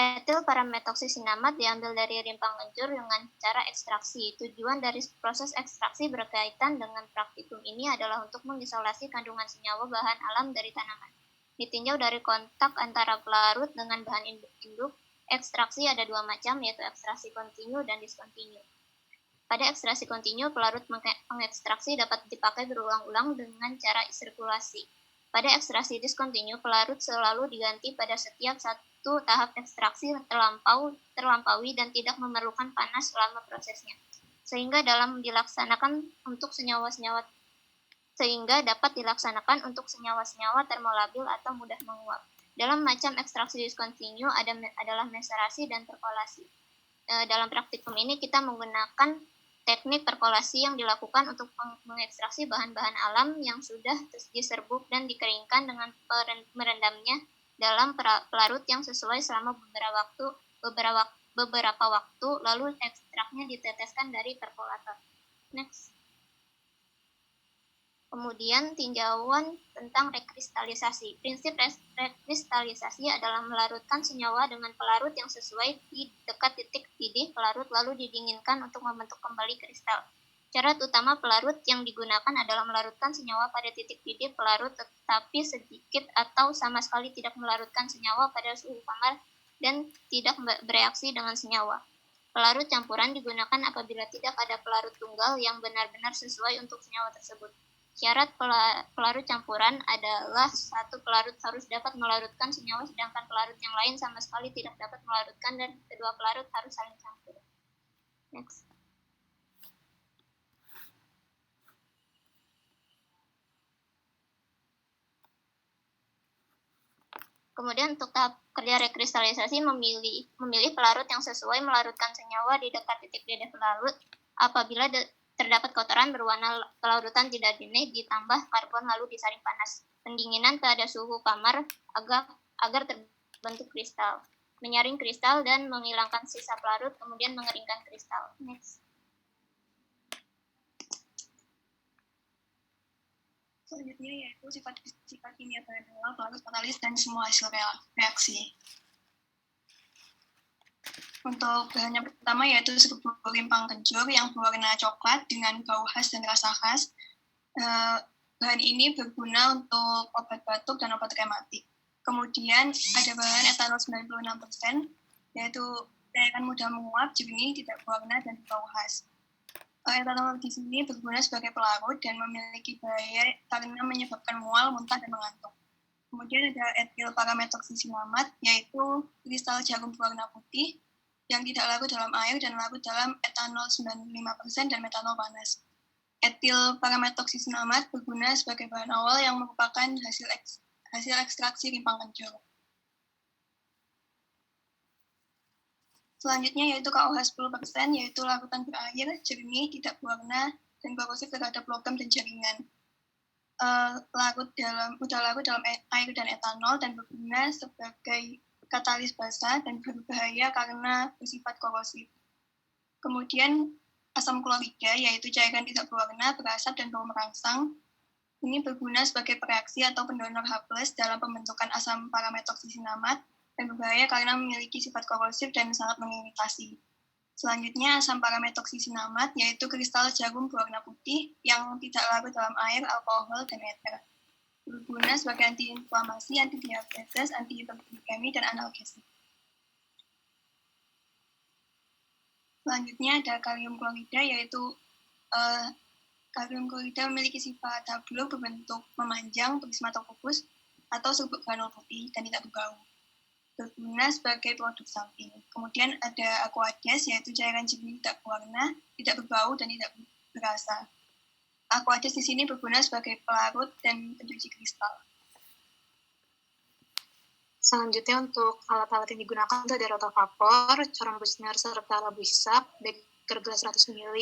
Etil parametoksinamaat diambil dari rimpang kencur dengan cara ekstraksi. Tujuan dari proses ekstraksi berkaitan dengan praktikum ini adalah untuk mengisolasi kandungan senyawa bahan alam dari tanaman. Ditinjau dari kontak antara pelarut dengan bahan induk. Ekstraksi ada dua macam, yaitu ekstraksi kontinu dan diskontinu. Pada ekstraksi kontinu, pelarut mengekstraksi dapat dipakai berulang-ulang dengan cara sirkulasi. Pada ekstraksi diskontinu, pelarut selalu diganti pada setiap satu tahap ekstraksi terlampaui dan tidak memerlukan panas selama prosesnya, sehingga dapat dilaksanakan untuk senyawa-senyawa termolabil atau mudah menguap. Dalam macam ekstraksi diskontinu adalah meserasi dan perkolasi. Dalam praktikum ini kita menggunakan teknik perkolasi yang dilakukan untuk mengekstraksi bahan-bahan alam yang sudah diserbuk dan dikeringkan dengan merendamnya dalam pelarut yang sesuai selama beberapa waktu, lalu ekstraknya diteteskan dari perkolator. Next. Kemudian tinjauan tentang rekristalisasi. Prinsip rekristalisasi adalah melarutkan senyawa dengan pelarut yang sesuai di dekat titik didih pelarut lalu didinginkan untuk membentuk kembali kristal. Syarat utama pelarut yang digunakan adalah melarutkan senyawa pada titik didih pelarut tetapi sedikit atau sama sekali tidak melarutkan senyawa pada suhu kamar dan tidak bereaksi dengan senyawa. Pelarut campuran digunakan apabila tidak ada pelarut tunggal yang benar-benar sesuai untuk senyawa tersebut. Syarat pelarut campuran adalah satu pelarut harus dapat melarutkan senyawa sedangkan pelarut yang lain sama sekali tidak dapat melarutkan dan kedua pelarut harus saling campur. Next. Kemudian untuk tahap kerja rekristalisasi memilih pelarut yang sesuai melarutkan senyawa di dekat titik didih pelarut. Apabila terdapat kotoran berwarna pelarutan tidak jernih ditambah karbon lalu disaring panas. Pendinginan pada suhu kamar agar terbentuk kristal. Menyaring kristal dan menghilangkan sisa pelarut, kemudian mengeringkan kristal. Next. Selanjutnya yaitu sifat kimia bahan awal, pelarut, katalis, dan semua hasil reaksi. Untuk bahan yang pertama yaitu serbuk rimpang kencur yang berwarna coklat dengan bau khas dan rasa khas. Bahan ini berguna untuk obat batuk dan obat rematik. Kemudian ada bahan etanol 96%, yaitu cairan mudah menguap, jernih, tidak berwarna, dan bau khas. Etanol di sini berguna sebagai pelarut dan memiliki bahaya karena menyebabkan mual, muntah, dan mengantuk. Kemudian ada etil parametoksinamaat, yaitu kristal jarum berwarna putih yang tidak larut dalam air dan larut dalam etanol 95% dan metanol panas. Etil parametoksinamaat berguna sebagai bahan awal yang merupakan hasil ekstraksi rimpang kencur. Selanjutnya yaitu KOH 10%, yaitu larutan berair, jernih, tidak berwarna, dan korosif terhadap logam dan jaringan. Udah larut dalam air dan etanol dan berguna sebagai katalis basa dan berbahaya karena bersifat korosif. Kemudian asam klorida, yaitu cairan tidak berwarna, berasap, dan bau merangsang. Ini berguna sebagai pereaksi atau pendonor H+ dalam pembentukan asam parametoksisinamat dan berbahaya karena memiliki sifat korosif dan sangat mengiritasi. Selanjutnya asam parametoksisinamat, yaitu kristal jarum berwarna putih yang tidak larut dalam air, alkohol, dan eter. Berguna sebagai antiinflamasi, antidiabetes, antihiperglikemi, dan analgesik. Selanjutnya ada kalium klorida, yaitu kalium klorida memiliki sifat hablur berbentuk memanjang, prismatofokus, atau serbuk granul putih dan tidak berbau. Berguna sebagai produk samping. Kemudian ada aqueous, yaitu cairan jernih tidak berwarna, tidak berbau, dan tidak berasa. Aqueous di sini berguna sebagai pelarut dan pencuci kristal. Selanjutnya untuk alat-alat yang digunakan itu ada rotavapor, corong Buchner, serta labu hisap, beker gelas 100 ml,